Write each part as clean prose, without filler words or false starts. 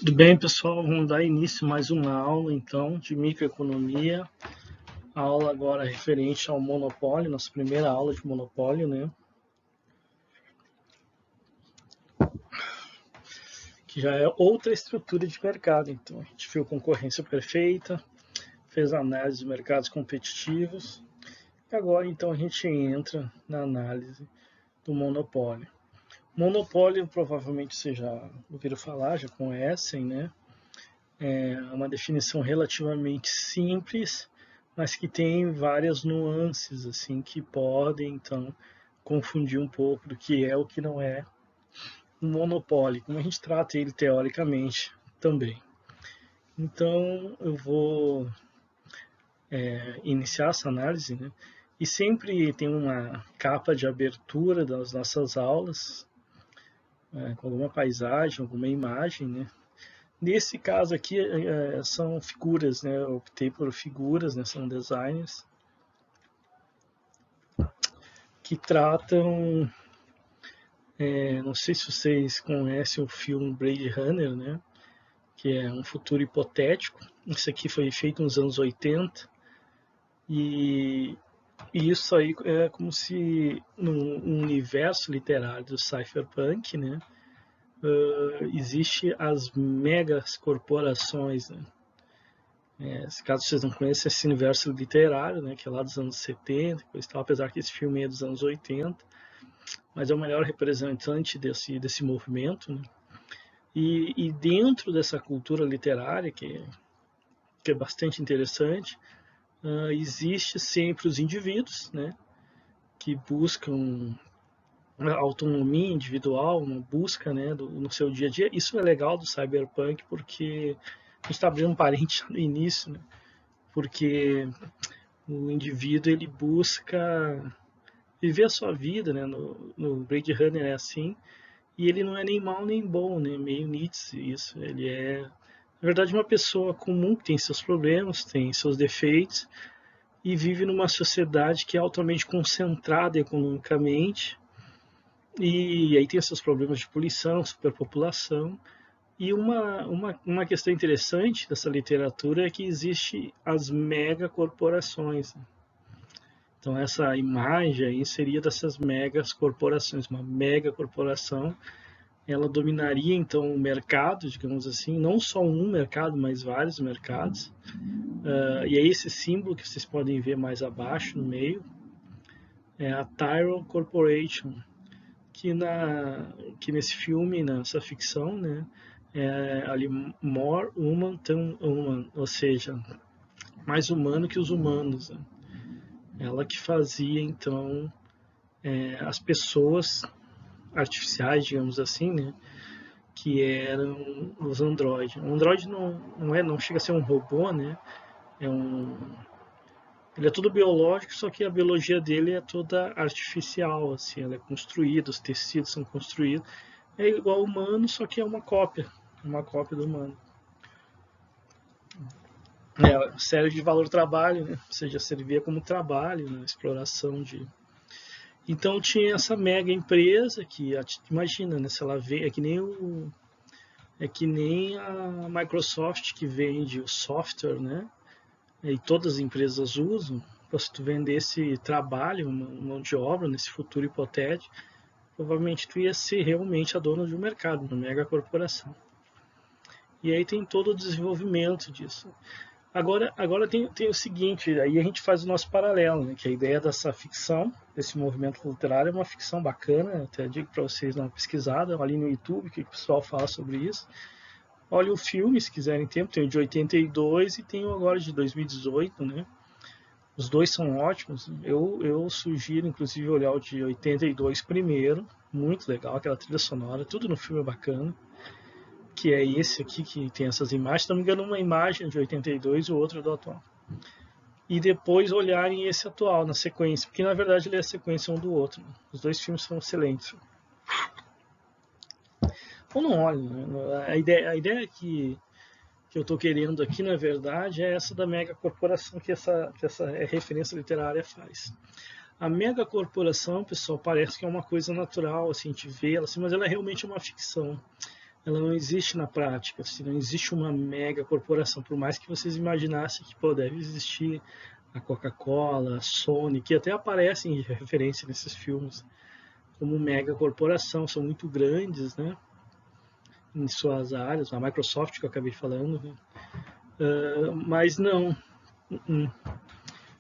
Tudo bem, pessoal? Vamos dar início a mais uma aula, então, de microeconomia. A aula agora é referente ao monopólio, nossa primeira aula de monopólio, né? Que já é outra estrutura de mercado. Então, a gente viu concorrência perfeita, fez análise de mercados competitivos. E agora, então, a gente entra na análise do monopólio. Monopólio, provavelmente vocês já ouviram falar, já conhecem, né? É uma definição relativamente simples, mas que tem várias nuances assim que podem então confundir um pouco do que é o que não é um monopólio, como a gente trata ele teoricamente também. Então eu vou iniciar essa análise, né? E sempre tem uma capa de abertura das nossas aulas, com alguma paisagem, alguma imagem, né? Nesse caso aqui são figuras, né? Eu optei por figuras, né? São designers que tratam, não sei se vocês conhecem o filme Blade Runner, né? Que é um futuro hipotético. Isso aqui foi feito nos anos 80 e isso aí é como se no universo literário do cypherpunk, né? Existe as megas corporações, né? Caso vocês não conheçam esse universo literário, né, que é lá dos anos 70, coisa tal, apesar que esse filme é dos anos 80, mas é o melhor representante desse movimento. Né? E dentro dessa cultura literária, que é bastante interessante, existe sempre os indivíduos, né, que buscam autonomia individual, uma busca, né, no seu dia a dia. Isso é legal do cyberpunk, porque a gente está abrindo um parente no início, né, porque o indivíduo ele busca viver a sua vida, né? No Blade Runner é assim, e ele não é nem mal nem bom, né? Meio Nietzsche isso. Ele é, na verdade, uma pessoa comum que tem seus problemas, tem seus defeitos e vive numa sociedade que é altamente concentrada economicamente e aí tem seus problemas de poluição, superpopulação. E uma questão interessante dessa literatura é que existe as megacorporações. Então essa imagem aí seria dessas megas corporações, uma mega corporação, ela dominaria então o mercado, digamos assim, não só um mercado, mas vários mercados. E é esse símbolo que vocês podem ver mais abaixo no meio, é a Tyrell Corporation, que nesse filme, nessa ficção, né, é ali more human than human, ou seja, mais humano que os humanos. Né? Ela que fazia então as pessoas artificiais, digamos assim, né, que eram os androides. O androide não chega a ser um robô, né? Ele é todo biológico, só que a biologia dele é toda artificial, assim, ela é construída, os tecidos são construídos. É igual ao humano, só que é uma cópia do humano. Série de valor-trabalho, né? Ou seja, servia como trabalho, né? Exploração de... Então tinha essa mega empresa que, imagina, né, se ela vê, é que nem a Microsoft que vende o software, né? E todas as empresas usam. Se tu vendesse trabalho, uma mão de obra nesse futuro hipotético, provavelmente tu ia ser realmente a dona de um mercado, uma mega corporação. E aí tem todo o desenvolvimento disso. Agora tem o seguinte, aí a gente faz o nosso paralelo, né, que a ideia dessa ficção, desse movimento literário, é uma ficção bacana, até digo para vocês dar uma pesquisada ali no YouTube, o que o pessoal fala sobre isso. Olha o filme, se quiserem tempo, tem o de 82 e tem o agora de 2018, né? Os dois são ótimos. Eu sugiro, inclusive, olhar o de 82 primeiro, muito legal, aquela trilha sonora, tudo no filme é bacana. Que é esse aqui que tem essas imagens, se não me engano, uma imagem de 82 e o outro é do atual. E depois olharem esse atual na sequência, porque na verdade ele é a sequência um do outro. Né? Os dois filmes são excelentes. Ou não olhem, né? A ideia que eu estou querendo aqui, na verdade, é essa da mega corporação que essa referência literária faz. A mega corporação, pessoal, parece que é uma coisa natural, assim, a gente vê ela, assim, mas ela é realmente uma ficção. ela não existe na prática, assim, não existe uma mega corporação, por mais que vocês imaginassem que deve existir a Coca-Cola, a Sony, que até aparecem em referência nesses filmes como mega corporação, são muito grandes, né, em suas áreas, a Microsoft que eu acabei falando, né? Mas não,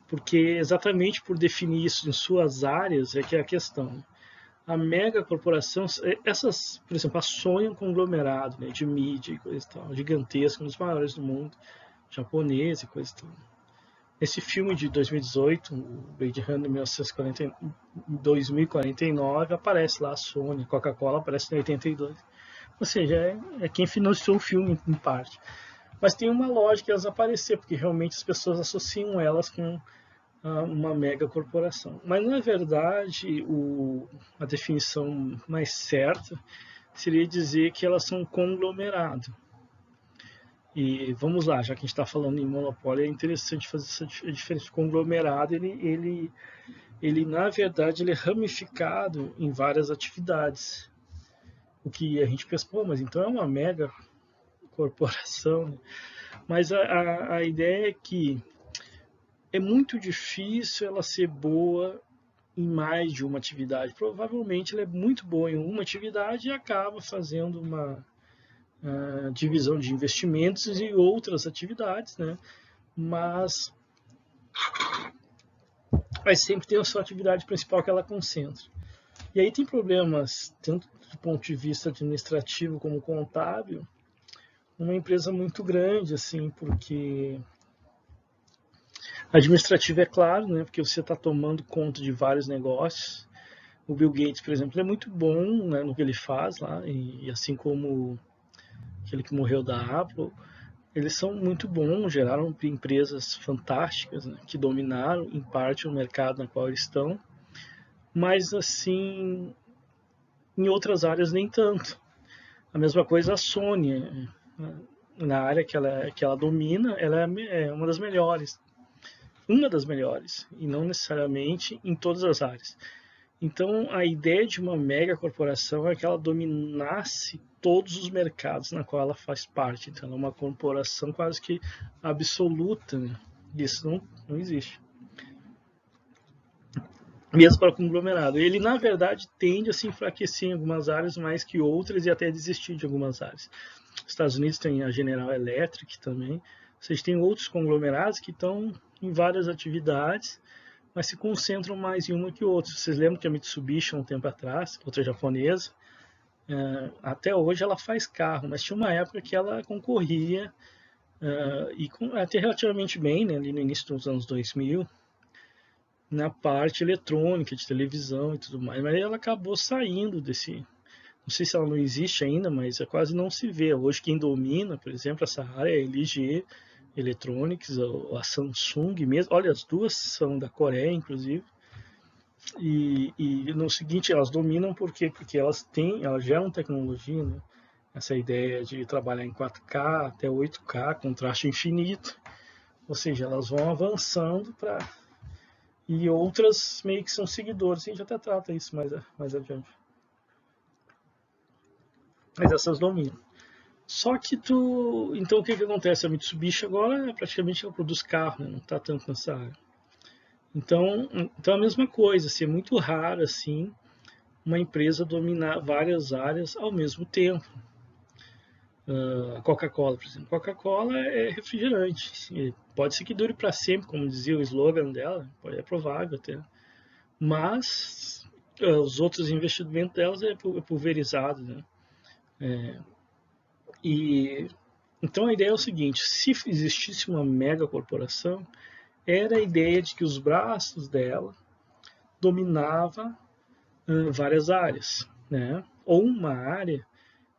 porque exatamente por definir isso em suas áreas é que é a questão. A mega corporação, essas, por exemplo, a Sony é um conglomerado, né, de mídia e coisa e tal, gigantesco, um dos maiores do mundo, japonês e coisa e tal. Esse filme de 2018, o Blade Runner 2049, aparece lá a Sony, a Coca-Cola aparece em 82. Ou seja, é quem financiou o filme em parte. Mas tem uma lógica elas aparecer, porque realmente as pessoas associam elas com uma mega corporação. Mas, na verdade, a definição mais certa seria dizer que elas são um conglomerado. E vamos lá, já que a gente está falando em monopólio, é interessante fazer essa diferença. O conglomerado, ele na verdade, ele é ramificado em várias atividades. O que a gente pensa, mas então é uma mega corporação, né? Mas a ideia é que é muito difícil ela ser boa em mais de uma atividade. Provavelmente ela é muito boa em uma atividade e acaba fazendo uma divisão de investimentos e outras atividades, né? Mas sempre tem a sua atividade principal que ela concentra. E aí tem problemas, tanto do ponto de vista administrativo como contábil, uma empresa muito grande, assim, porque administrativo é claro, né, porque você está tomando conta de vários negócios. O Bill Gates, por exemplo, é muito bom, né, no que ele faz lá, e assim como aquele que morreu da Apple, eles são muito bons, geraram empresas fantásticas, né, que dominaram em parte o mercado na qual eles estão, mas assim, em outras áreas nem tanto. A mesma coisa a Sony, na área que ela domina, ela é uma das melhores, e não necessariamente em todas as áreas. Então, a ideia de uma mega corporação é que ela dominasse todos os mercados na qual ela faz parte. Então, ela é uma corporação quase que absoluta, né? Isso não existe. Mesmo para o conglomerado. Ele, na verdade, tende a se enfraquecer em algumas áreas mais que outras e até desistir de algumas áreas. Os Estados Unidos tem a General Electric também. Vocês têm outros conglomerados que estão em várias atividades, mas se concentram mais em uma que outra. Vocês lembram que a Mitsubishi, há um tempo atrás, outra japonesa, até hoje ela faz carro, mas tinha uma época que ela concorria, e até relativamente bem, né, ali no início dos anos 2000, na parte eletrônica, de televisão e tudo mais, mas ela acabou saindo desse... Não sei se ela não existe ainda, mas quase não se vê. Hoje quem domina, por exemplo, essa área é a LG Electronics, a Samsung mesmo. Olha, as duas são da Coreia, inclusive. E no seguinte, elas dominam por quê? Porque elas geram tecnologia, né? Essa ideia de trabalhar em 4K até 8K, contraste infinito. Ou seja, elas vão avançando para... E outras meio que são seguidores. A gente até trata isso mais adiante. Mas essas dominam. Só que então o que acontece? A Mitsubishi agora praticamente ela produz carro, né? Não está tanto nessa área. Então a mesma coisa, assim, é muito raro assim uma empresa dominar várias áreas ao mesmo tempo. A Coca-Cola, por exemplo. Coca-Cola é refrigerante. Pode ser que dure para sempre, como dizia o slogan dela, é provável até. Mas os outros investimentos delas é pulverizado, né? Então a ideia é o seguinte: se existisse uma mega corporação, era a ideia de que os braços dela dominava várias áreas, né? Ou uma área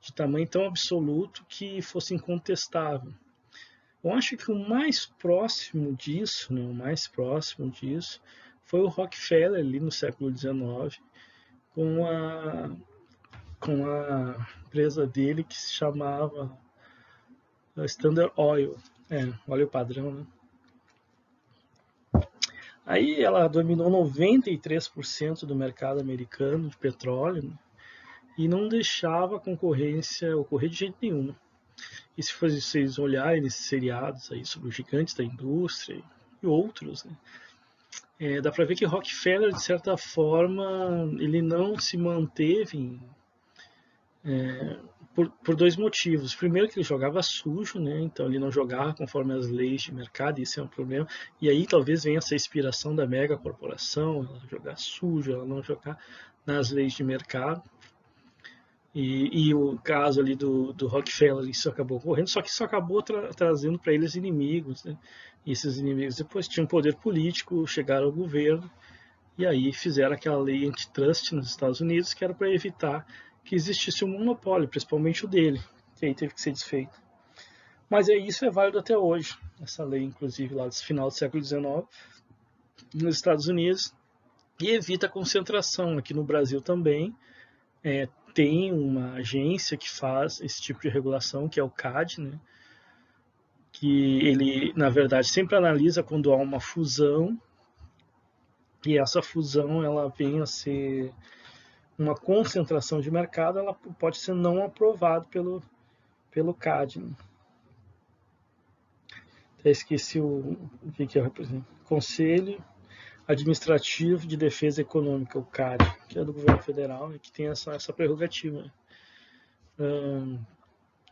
de tamanho tão absoluto que fosse incontestável. Eu acho que o mais próximo disso, né, foi o Rockefeller ali no século XIX, com a empresa dele que se chamava Standard Oil, óleo padrão, né? Aí ela dominou 93% do mercado americano de petróleo, né? e não deixava a concorrência ocorrer de jeito nenhum. E se vocês olharem nesses seriados aí sobre os gigantes da indústria e outros, né, dá para ver que Rockefeller, de certa forma, ele não se manteve por dois motivos. Primeiro, que ele jogava sujo, né? Então ele não jogava conforme as leis de mercado, isso é um problema. E aí talvez venha essa inspiração da mega corporação, ela jogar sujo, ela não jogar nas leis de mercado. E o caso ali do Rockefeller, isso acabou ocorrendo, só que isso acabou trazendo para eles inimigos, né? E esses inimigos depois tinham poder político, chegaram ao governo, e aí fizeram aquela lei antitrust nos Estados Unidos, que era para evitar que existisse um monopólio, principalmente o dele, que aí teve que ser desfeito. Mas isso é válido até hoje, essa lei, inclusive, lá do final do século XIX, nos Estados Unidos, e evita a concentração. Aqui no Brasil também tem uma agência que faz esse tipo de regulação, que é o CAD, né? Que ele, na verdade, sempre analisa quando há uma fusão, e essa fusão ela vem a ser uma concentração de mercado, ela pode ser não aprovada pelo CAD. Né? Até esqueci o que é, Conselho Administrativo de Defesa Econômica, o CAD, que é do governo federal, que tem essa prerrogativa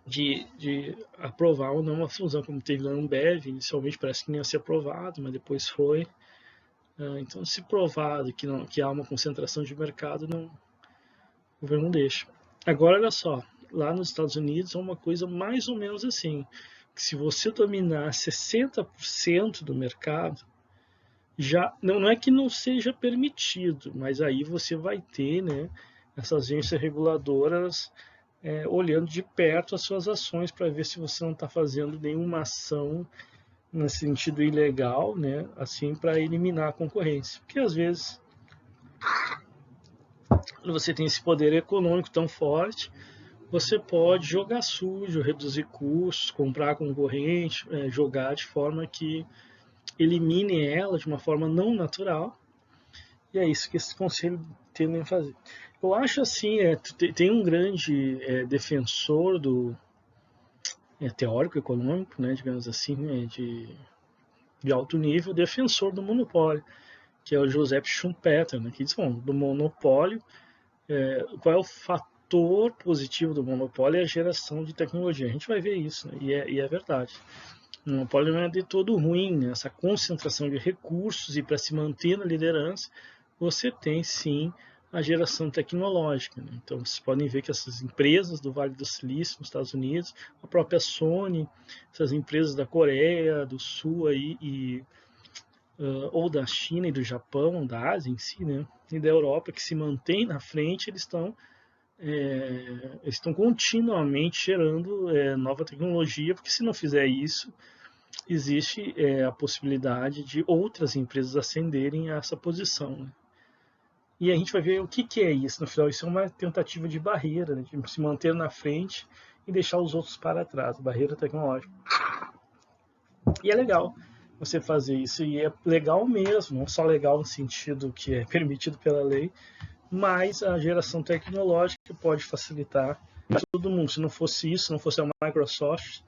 de aprovar ou não uma fusão, como teve lá no Ambev, inicialmente parece que nem ia ser aprovado, mas depois foi. Então, se provado que há uma concentração de mercado, o governo não deixa. Agora, olha só, lá nos Estados Unidos é uma coisa mais ou menos assim, que se você dominar 60% do mercado, já não é que não seja permitido, mas aí você vai ter, né, essas agências reguladoras olhando de perto as suas ações para ver se você não está fazendo nenhuma ação no sentido ilegal, né, assim, para eliminar a concorrência. Porque às vezes você tem esse poder econômico tão forte, você pode jogar sujo, reduzir custos, comprar concorrente, jogar de forma que elimine ela de uma forma não natural. E é isso que esse conselho tende a fazer. Eu acho assim, tem um grande defensor do teórico econômico, né, digamos assim, de alto nível, defensor do monopólio, que é o Joseph Schumpeter, né, que diz, bom, do monopólio, qual é o fator positivo do monopólio? É a geração de tecnologia. A gente vai ver isso, né, e é verdade. O monopólio não é de todo ruim, né? Essa concentração de recursos e para se manter na liderança, você tem sim a geração tecnológica. Né? Então vocês podem ver que essas empresas do Vale do Silício, nos Estados Unidos, a própria Sony, essas empresas da Coreia do Sul aí, ou da China e do Japão, da Ásia em si, né? E da Europa, que se mantém na frente, eles estão continuamente gerando nova tecnologia, porque se não fizer isso, existe a possibilidade de outras empresas ascenderem a essa posição. Né? E a gente vai ver o que é isso. No final, isso é uma tentativa de barreira, né? De se manter na frente e deixar os outros para trás, barreira tecnológica. E é legal você fazer isso, e é legal mesmo, não só legal no sentido que é permitido pela lei, mas a geração tecnológica pode facilitar todo mundo. Se não fosse isso, se não fosse a Microsoft,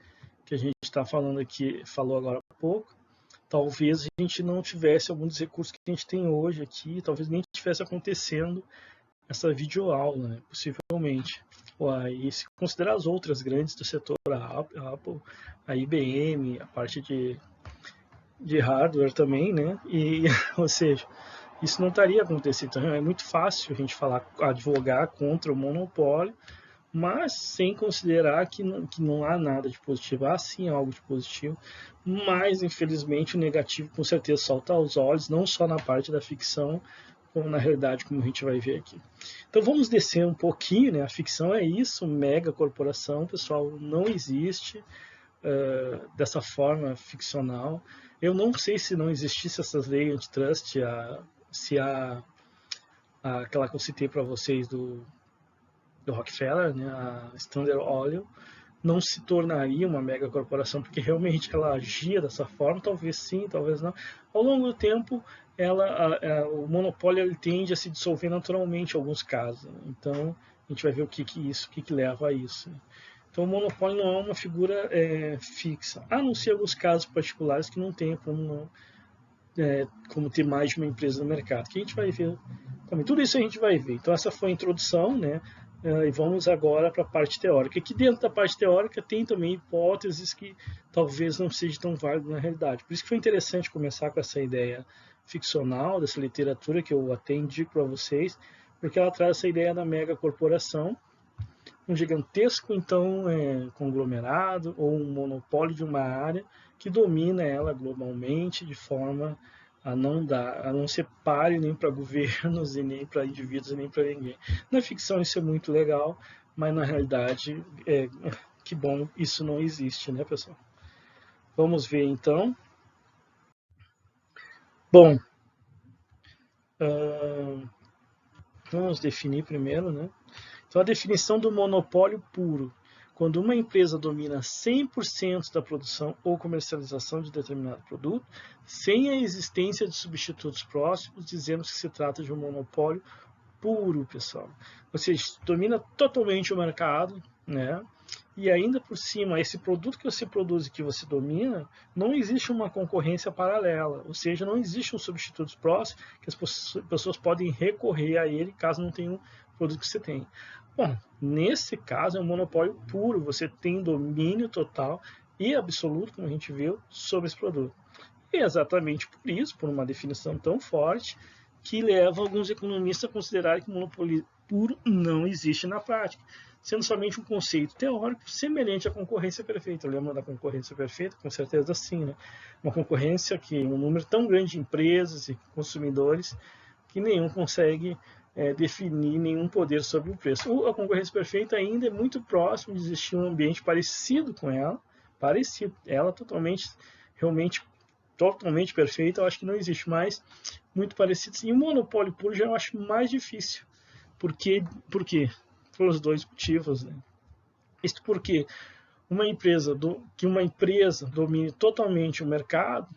que a gente está falando aqui, falou agora há pouco, talvez a gente não tivesse alguns dos recursos que a gente tem hoje aqui, talvez nem estivesse acontecendo essa videoaula, né? Possivelmente. E se considerar as outras grandes do setor, a Apple, a IBM, a parte de hardware também, né? Ou seja, isso não estaria acontecendo. Então é muito fácil a gente advogar contra o monopólio, mas sem considerar que não há nada de positivo. Há sim algo de positivo, mas infelizmente o negativo com certeza salta aos olhos, não só na parte da ficção, como na realidade, como a gente vai ver aqui. Então vamos descer um pouquinho, né? A ficção é isso, mega corporação, pessoal, não existe dessa forma ficcional. Eu não sei se não existisse essas leis antitrust, se aquela que eu citei para vocês do Rockefeller, né, a Standard Oil, não se tornaria uma mega corporação, porque realmente ela agia dessa forma, talvez sim, talvez não. Ao longo do tempo, o monopólio ele tende a se dissolver naturalmente em alguns casos. Então, A gente vai ver o que leva a isso. Então, o monopólio não é uma figura fixa, a não ser alguns casos particulares que não tem como ter mais de uma empresa no mercado, que a gente vai ver também. Tudo isso a gente vai ver. Então, essa foi a introdução, né? E vamos agora para a parte teórica. Aqui dentro da parte teórica tem também hipóteses que talvez não sejam tão válidas na realidade. Por isso que foi interessante começar com essa ideia ficcional, dessa literatura que eu até indico para vocês, porque ela traz essa ideia da megacorporação, um gigantesco, então, conglomerado ou um monopólio de uma área que domina ela globalmente de forma a não ser páreo nem para governos e nem para indivíduos e nem para ninguém. Na ficção isso é muito legal, mas na realidade, que bom, isso não existe, né, pessoal? Vamos ver então. Bom, vamos definir primeiro, né? Então, a definição do monopólio puro. Quando uma empresa domina 100% da produção ou comercialização de determinado produto, sem a existência de substitutos próximos, dizemos que se trata de um monopólio puro, pessoal. Ou seja, domina totalmente o mercado, né? E ainda por cima, esse produto que você produz e que você domina, não existe uma concorrência paralela, ou seja, não existe um substituto próximo que as pessoas podem recorrer a ele caso não tenham o produto que você tem. Bom, nesse caso é um monopólio puro, você tem domínio total e absoluto, como a gente viu, sobre esse produto. E é exatamente por isso, por uma definição tão forte, que leva alguns economistas a considerarem que o monopólio puro não existe na prática, sendo somente um conceito teórico semelhante à concorrência perfeita. Lembra da concorrência perfeita? Com certeza sim, né? Uma concorrência que um número tão grande de empresas e consumidores que nenhum consegue definir nenhum poder sobre o preço. A concorrência perfeita ainda é muito próximo de existir um ambiente parecido com ela, ela realmente totalmente perfeita, eu acho que não existe mais, muito parecido. E o monopólio puro já eu acho mais difícil. Por quê? Pelos dois motivos, né? Isto porque que uma empresa domine totalmente o mercado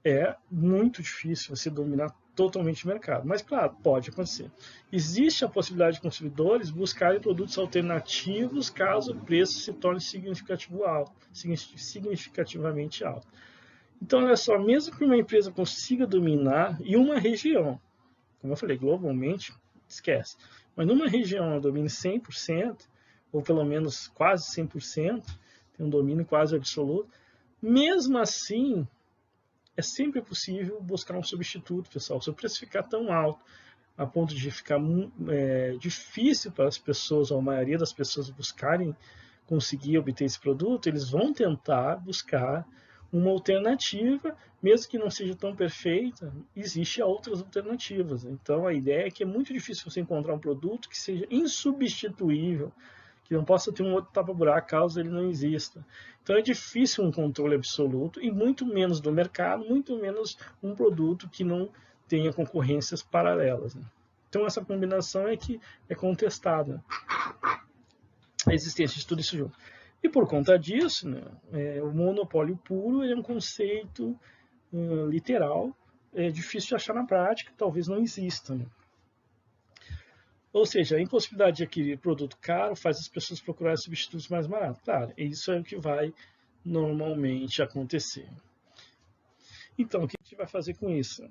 é muito difícil você dominar totalmente o mercado. Mas, claro, pode acontecer. Existe a possibilidade de consumidores buscarem produtos alternativos caso o preço se torne significativamente alto. Então, olha só, mesmo que uma empresa consiga dominar em uma região, como eu falei, globalmente, esquece. Mas numa região ela domine 100%, ou pelo menos quase 100%, tem um domínio quase absoluto, mesmo assim, é sempre possível buscar um substituto, pessoal. Se o preço ficar tão alto, a ponto de ficar difícil para as pessoas, ou a maioria das pessoas buscarem conseguir obter esse produto, eles vão tentar buscar uma alternativa, mesmo que não seja tão perfeita, existem outras alternativas. Então, a ideia é que é muito difícil você encontrar um produto que seja insubstituível, que não possa ter um outro tapa-buraco caso ele não exista. Então, é difícil um controle absoluto, e muito menos do mercado, muito menos um produto que não tenha concorrências paralelas. Né? Então, essa combinação é que é contestada. A existência de tudo isso junto. E por conta disso, né, o monopólio puro é um conceito literal, difícil de achar na prática, talvez não exista. Né? Ou seja, a impossibilidade de adquirir produto caro faz as pessoas procurarem substitutos mais baratos. Claro, isso é o que vai normalmente acontecer. Então, o que a gente vai fazer com isso?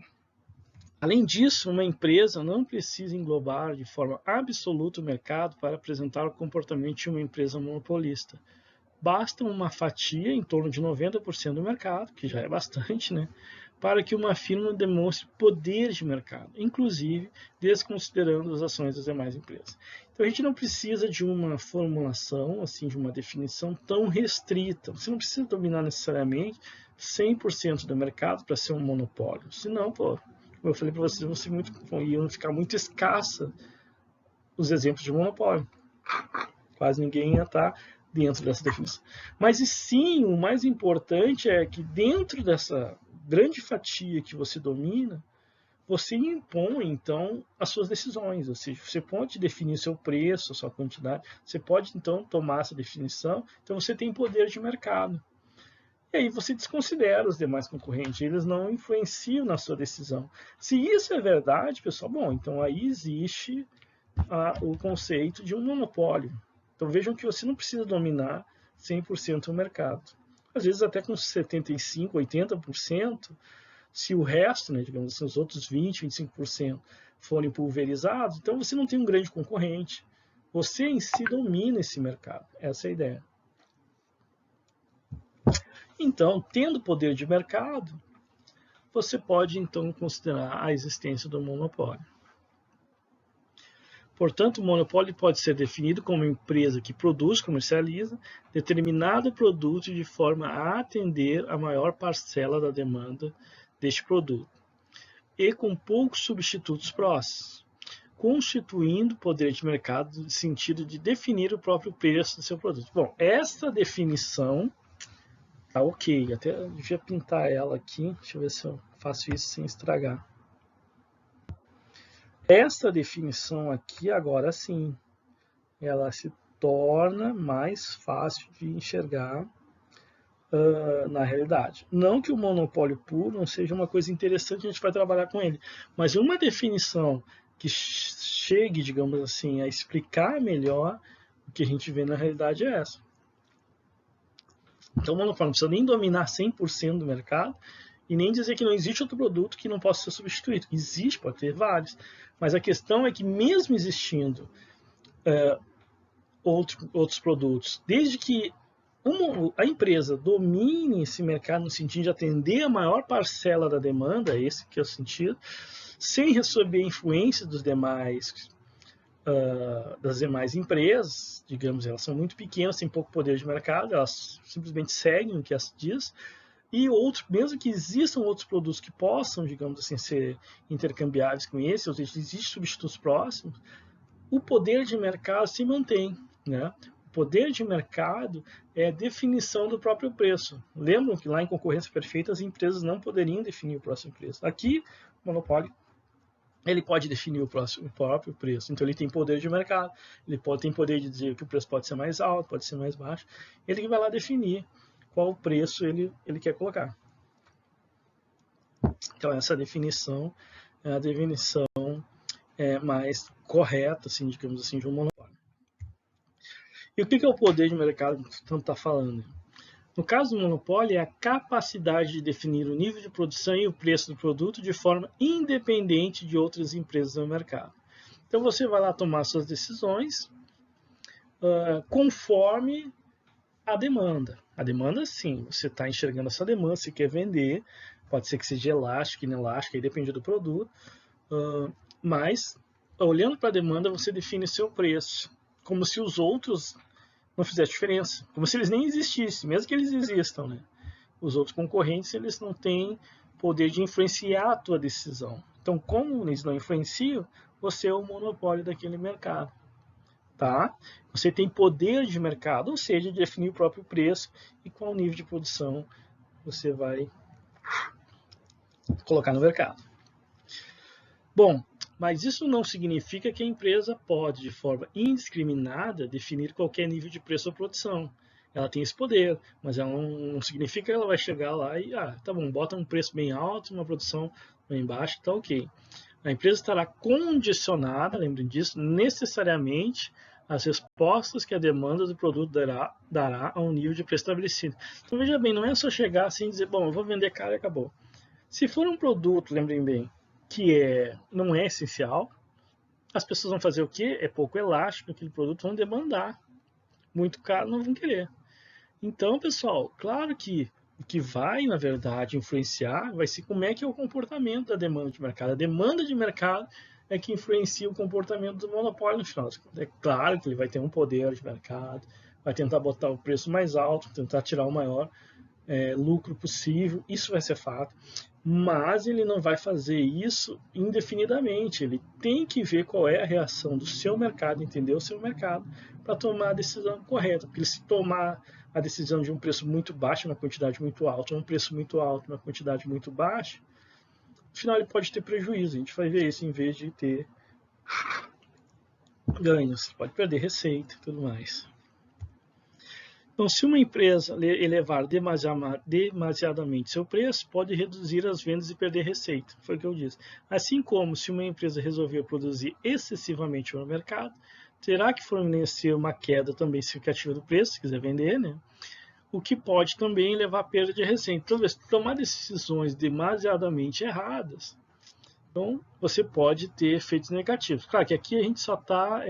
Além disso, uma empresa não precisa englobar de forma absoluta o mercado para apresentar o comportamento de uma empresa monopolista. Basta uma fatia, em torno de 90% do mercado, que já é bastante, né, para que uma firma demonstre poder de mercado, inclusive desconsiderando as ações das demais empresas. Então a gente não precisa de uma formulação, assim, de uma definição tão restrita. Você não precisa dominar necessariamente 100% do mercado para ser um monopólio. Senão, como eu falei para vocês, iam ficar muito escassa os exemplos de monopólio. Quase ninguém ia estar dentro dessa definição. Mas e sim, o mais importante é que dentro dessa grande fatia que você domina, você impõe, então, as suas decisões. Ou seja, você pode definir seu preço, a sua quantidade, você pode, então, tomar essa definição, então você tem poder de mercado. E aí você desconsidera os demais concorrentes, eles não influenciam na sua decisão. Se isso é verdade, pessoal, bom, então aí existe o conceito de um monopólio. Então vejam que você não precisa dominar 100% o mercado. Às vezes até com 75%, 80%, se o resto, né, digamos assim, os outros 20%, 25% forem pulverizados, então você não tem um grande concorrente. Você em si domina esse mercado. Essa é a ideia. Então, tendo poder de mercado, você pode então considerar a existência do monopólio. Portanto, o monopólio pode ser definido como uma empresa que produz, comercializa determinado produto de forma a atender a maior parcela da demanda deste produto e com poucos substitutos próximos, constituindo poder de mercado no sentido de definir o próprio preço do seu produto. Bom, essa definição tá ok, até devia pintar ela aqui, deixa eu ver se eu faço isso sem estragar. Essa definição aqui, agora sim, ela se torna mais fácil de enxergar na realidade. Não que o monopólio puro não seja uma coisa interessante, a gente vai trabalhar com ele, mas uma definição que chegue, digamos assim, a explicar melhor o que a gente vê na realidade é essa. Então o monopólio não precisa nem dominar 100% do mercado e nem dizer que não existe outro produto que não possa ser substituído. Existe, pode ter vários, mas a questão é que mesmo existindo outros produtos, desde que a empresa domine esse mercado no sentido de atender a maior parcela da demanda, esse que é o sentido, sem receber influência dos das demais empresas, digamos, elas são muito pequenas, têm pouco poder de mercado, elas simplesmente seguem o que as diz, e outros, mesmo que existam outros produtos que possam, digamos assim, ser intercambiáveis com esse, ou seja, existem substitutos próximos, o poder de mercado se mantém, né? O poder de mercado é a definição do próprio preço. Lembram que lá em concorrência perfeita as empresas não poderiam definir o próximo preço. Aqui, o monopólio, ele pode definir o próprio preço. Então ele tem poder de mercado, tem poder de dizer que o preço pode ser mais alto, pode ser mais baixo. Ele vai lá definir qual preço ele quer colocar. Então essa definição é a definição mais correta, assim, digamos assim, de um monopólio. E o que é o poder de mercado que tanto está falando? No caso do monopólio, é a capacidade de definir o nível de produção e o preço do produto de forma independente de outras empresas no mercado. Então você vai lá tomar suas decisões conforme a demanda. A demanda, sim, você está enxergando essa demanda, você quer vender, pode ser que seja elástico, inelástico, aí depende do produto, mas olhando para a demanda, você define seu preço, como se os outros não fizesse diferença, como se eles nem existissem, mesmo que eles existam, né? Os outros concorrentes, eles não têm poder de influenciar a tua decisão. Então, como eles não influenciam, você é o monopólio daquele mercado, tá? Você tem poder de mercado, ou seja, de definir o próprio preço e qual nível de produção você vai colocar no mercado. Bom, mas isso não significa que a empresa pode, de forma indiscriminada, definir qualquer nível de preço ou produção. Ela tem esse poder, mas ela não significa que ela vai chegar lá e, tá bom, bota um preço bem alto, uma produção bem baixa, tá ok. A empresa estará condicionada, lembrem disso, necessariamente às respostas que a demanda do produto dará a um nível de preço estabelecido. Então veja bem, não é só chegar assim e dizer, bom, eu vou vender caro e acabou. Se for um produto, lembrem bem, que não é essencial, as pessoas vão fazer o quê? É pouco elástico, aquele produto vão demandar. Muito caro, não vão querer. Então, pessoal, claro que o que vai, na verdade, influenciar vai ser como é que é o comportamento da demanda de mercado. A demanda de mercado é que influencia o comportamento do monopólio no final. É claro que ele vai ter um poder de mercado, vai tentar botar o preço mais alto, tentar tirar o maior lucro possível, isso vai ser fato, mas ele não vai fazer isso indefinidamente, ele tem que ver qual é a reação do seu mercado, entender o seu mercado, para tomar a decisão correta, porque se tomar a decisão de um preço muito baixo, uma quantidade muito alta, ou um preço muito alto, uma quantidade muito baixa, no final ele pode ter prejuízo, a gente vai ver isso em vez de ter ganhos, pode perder receita e tudo mais. Então, se uma empresa elevar demasiadamente seu preço, pode reduzir as vendas e perder receita. Foi o que eu disse. Assim como se uma empresa resolver produzir excessivamente no mercado, terá que fornecer uma queda também significativa do preço, se quiser vender, né? O que pode também levar a perda de receita. Então, se tomar decisões demasiadamente erradas, então você pode ter efeitos negativos. Claro que aqui a gente só está.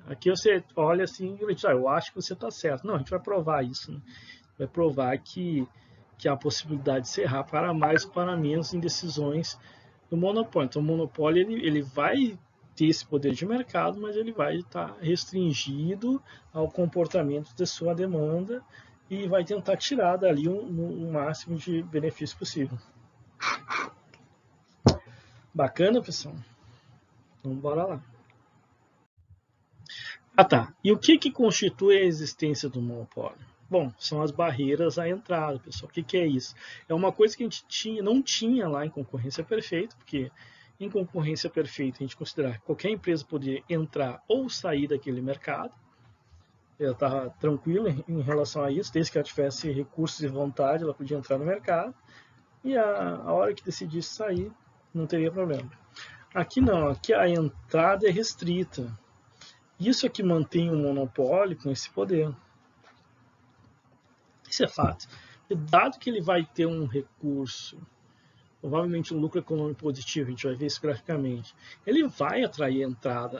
Aqui você olha assim e diz, eu acho que você está certo. Não, a gente vai provar isso. Né? Vai provar que há a possibilidade de se errar para mais ou para menos em decisões do monopólio. Então, o monopólio ele vai ter esse poder de mercado, mas ele vai estar restringido ao comportamento da sua demanda e vai tentar tirar dali um máximo de benefício possível. Bacana, pessoal? Então, bora lá. Ah, tá. E o que constitui a existência do monopólio? Bom, são as barreiras à entrada, pessoal. O que é isso? É uma coisa que a gente não tinha lá em concorrência perfeita, porque em concorrência perfeita a gente considera que qualquer empresa poderia entrar ou sair daquele mercado. Ela estava tranquila em relação a isso, desde que ela tivesse recursos e vontade, ela podia entrar no mercado. E a hora que decidisse sair, não teria problema. Aqui não, aqui a entrada é restrita. Isso é que mantém o monopólio com esse poder. Isso é fato. E dado que ele vai ter um recurso, provavelmente um lucro econômico positivo, a gente vai ver isso graficamente, ele vai atrair a entrada,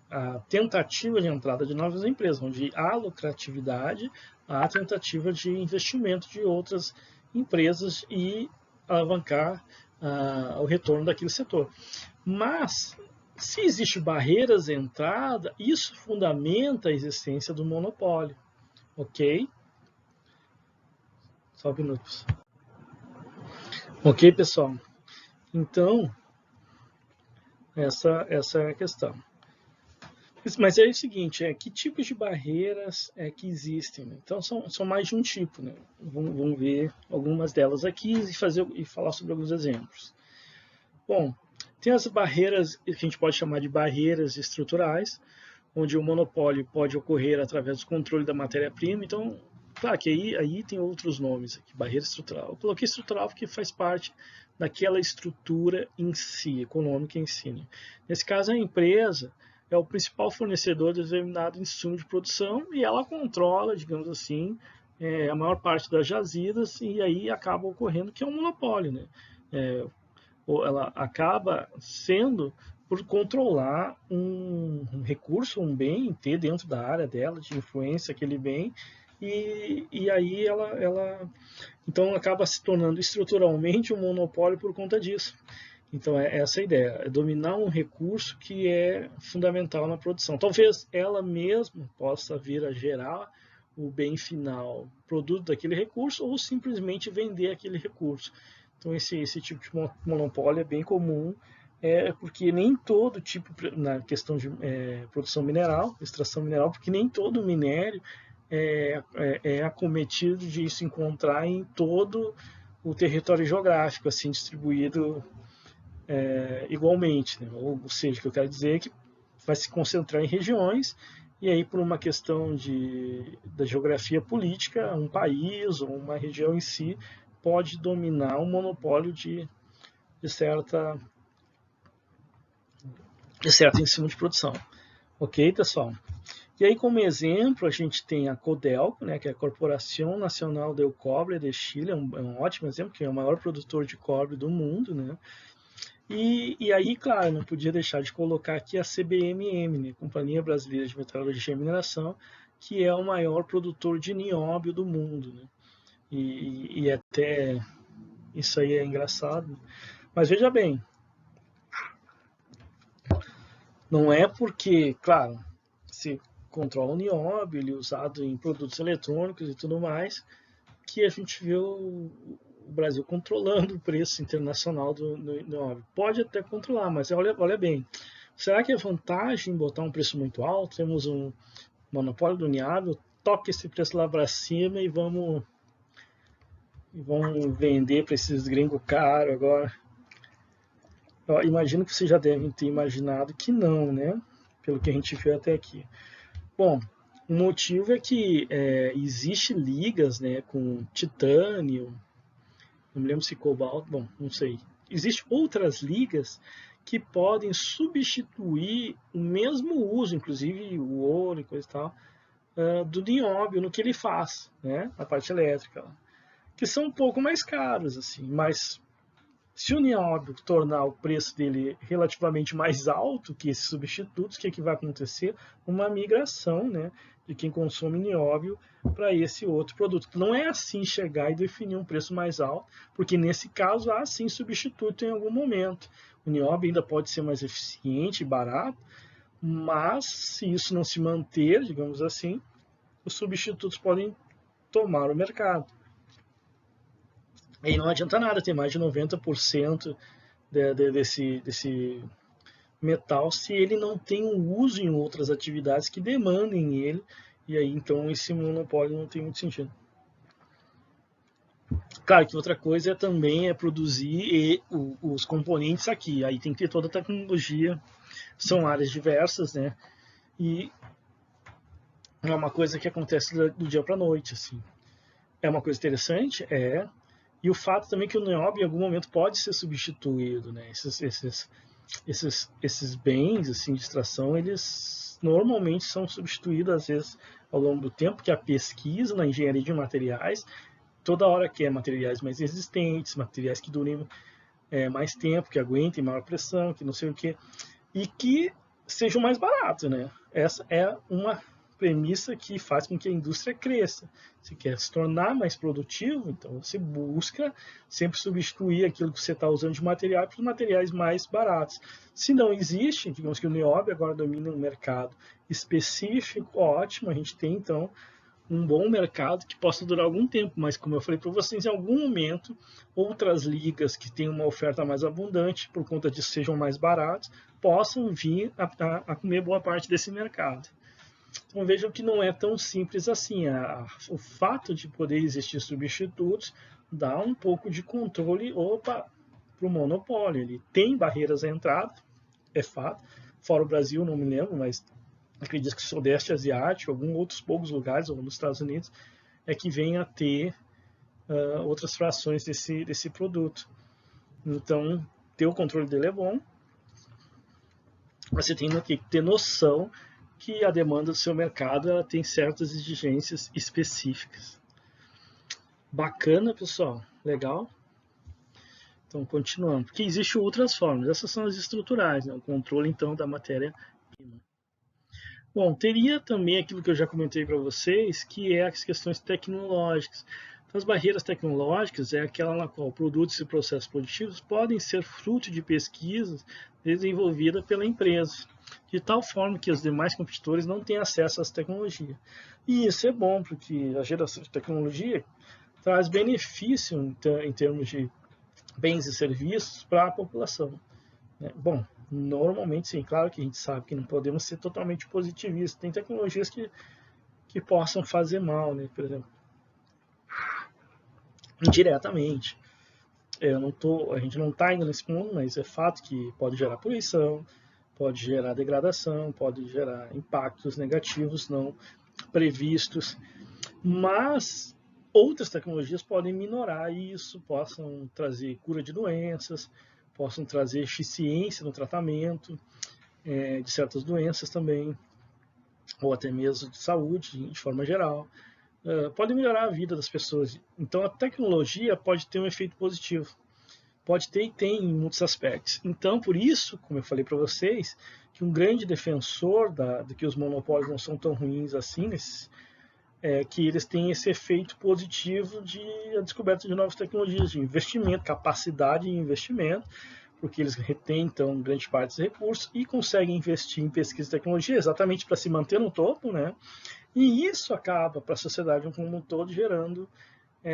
a tentativa de entrada de novas empresas, onde há lucratividade, há tentativa de investimento de outras empresas e alavancar o retorno daquele setor. Mas, se existe barreiras à entrada, isso fundamenta a existência do monopólio. Ok? Só minutos. Ok, pessoal? Então, essa é a questão. Mas é o seguinte, que tipos de barreiras que existem? Né? Então, são mais de um tipo. Né? Vamos ver algumas delas aqui e falar sobre alguns exemplos. Bom, tem as barreiras que a gente pode chamar de barreiras estruturais, onde o monopólio pode ocorrer através do controle da matéria-prima. Então, claro que aí tem outros nomes aqui, barreira estrutural. Eu coloquei estrutural porque faz parte daquela estrutura em si, econômica em si. Né? Nesse caso, a empresa é o principal fornecedor de determinado insumo de produção e ela controla, digamos assim, a maior parte das jazidas e aí acaba ocorrendo que é um monopólio. Né? Ela acaba sendo por controlar um recurso, um bem, ter dentro da área dela de influência aquele bem, e aí ela então acaba se tornando estruturalmente um monopólio por conta disso. Então é essa a ideia, é dominar um recurso que é fundamental na produção. Talvez ela mesma possa vir a gerar o bem final, produto daquele recurso, ou simplesmente vender aquele recurso. Então esse tipo de monopólio é bem comum, porque nem todo tipo, na questão de produção mineral, extração mineral, porque nem todo minério é acometido de se encontrar em todo o território geográfico, assim, distribuído igualmente. Né? Ou seja, o que eu quero dizer é que vai se concentrar em regiões, e aí por uma questão da geografia política, um país ou uma região em si pode dominar um monopólio de certo insumo de produção. Ok, pessoal? E aí, como exemplo, a gente tem a Codelco, né, que é a Corporação Nacional del Cobre de Chile, é um ótimo exemplo, que é o maior produtor de cobre do mundo, né? E aí, claro, não podia deixar de colocar aqui a CBMM, né, Companhia Brasileira de Metalurgia e Mineração, que é o maior produtor de nióbio do mundo. Né? E até isso aí é engraçado. Mas veja bem, não é porque, claro, se controla o nióbio, ele é usado em produtos eletrônicos e tudo mais, que a gente vê o Brasil controlando o preço internacional do nióbio. Pode até controlar, mas olha bem, será que é vantagem botar um preço muito alto? Temos um monopólio do nióbio, toca esse preço lá para cima e vamos vender para esses gringos caros agora. Eu imagino que vocês já devem ter imaginado que não, né? Pelo que a gente viu até aqui. Bom, O motivo é que existe ligas, né, com titânio, não me lembro se cobalto, bom, não sei. Existem outras ligas que podem substituir o mesmo uso, inclusive o ouro e coisa e tal, do nióbio no que ele faz, né, na parte elétrica, que são um pouco mais caros, assim, mas se o nióbio tornar o preço dele relativamente mais alto que esses substitutos, o que vai acontecer? Uma migração, né, de quem consome nióbio para esse outro produto. Não é assim chegar e definir um preço mais alto, porque nesse caso há sim substituto em algum momento. O nióbio ainda pode ser mais eficiente e barato, mas se isso não se manter, digamos assim, os substitutos podem tomar o mercado. E não adianta nada ter mais de 90% desse metal se ele não tem um uso em outras atividades que demandem ele, e aí então esse monopólio não tem muito sentido. Claro que outra coisa também é produzir os componentes aqui, aí tem que ter toda a tecnologia, são áreas diversas, né? E é uma coisa que acontece do dia para a noite, assim. É uma coisa interessante, e o fato também que o nióbio em algum momento pode ser substituído, né? Esses bens assim, de extração, eles normalmente são substituídos às vezes ao longo do tempo, que a pesquisa na engenharia de materiais toda hora quer materiais mais resistentes, materiais que durem mais tempo, que aguentem maior pressão, que não sei o que, e que sejam mais baratos, né? Essa é uma premissa que faz com que a indústria cresça. Se quer se tornar mais produtivo, então você busca sempre substituir aquilo que você está usando de material por materiais mais baratos. Se não existe, digamos que o nióbio agora domina um mercado específico, ótimo, a gente tem então um bom mercado que possa durar algum tempo, mas como eu falei para vocês, em algum momento outras ligas que têm uma oferta mais abundante, por conta disso sejam mais baratos, possam vir a comer boa parte desse mercado. Então vejam que não é tão simples assim. O fato de poder existir substitutos dá um pouco de controle para o monopólio. Ele tem barreiras à entrada, é fato. Fora o Brasil, não me lembro, mas acredito que o Sudeste Asiático, alguns outros poucos lugares, ou nos Estados Unidos, é que vem a ter outras frações desse produto. Então, ter o controle dele é bom. Você tem que ter noção que a demanda do seu mercado ela tem certas exigências específicas. Bacana, pessoal? Legal? Então, continuando. Porque existem outras formas. Essas são as estruturais, né? O controle, então, da matéria-prima. Bom, teria também aquilo que eu já comentei para vocês, que é as questões tecnológicas. Então, as barreiras tecnológicas é aquela na qual produtos e processos produtivos podem ser fruto de pesquisas desenvolvidas pela empresa, de tal forma que os demais competidores não têm acesso a essa tecnologia. E isso é bom, porque a geração de tecnologia traz benefício em termos de bens e serviços para a população. Bom, normalmente sim, claro que a gente sabe que não podemos ser totalmente positivistas. Tem tecnologias que possam fazer mal, né? Por exemplo, indiretamente. A gente não está ainda nesse mundo, mas é fato que pode gerar poluição, pode gerar degradação, pode gerar impactos negativos não previstos. Mas outras tecnologias podem minorar isso, possam trazer cura de doenças, possam trazer eficiência no tratamento de certas doenças também, ou até mesmo de saúde, de forma geral. Pode melhorar a vida das pessoas. Então, a tecnologia pode ter um efeito positivo. Pode ter e tem em muitos aspectos. Então, por isso, como eu falei para vocês, que um grande defensor de que os monopólios não são tão ruins assim, que eles têm esse efeito positivo de a descoberta de novas tecnologias, de investimento, capacidade de investimento, porque eles retêm, então, grande parte dos recursos e conseguem investir em pesquisa e tecnologia exatamente para se manter no topo, né? E isso acaba para a sociedade como um todo gerando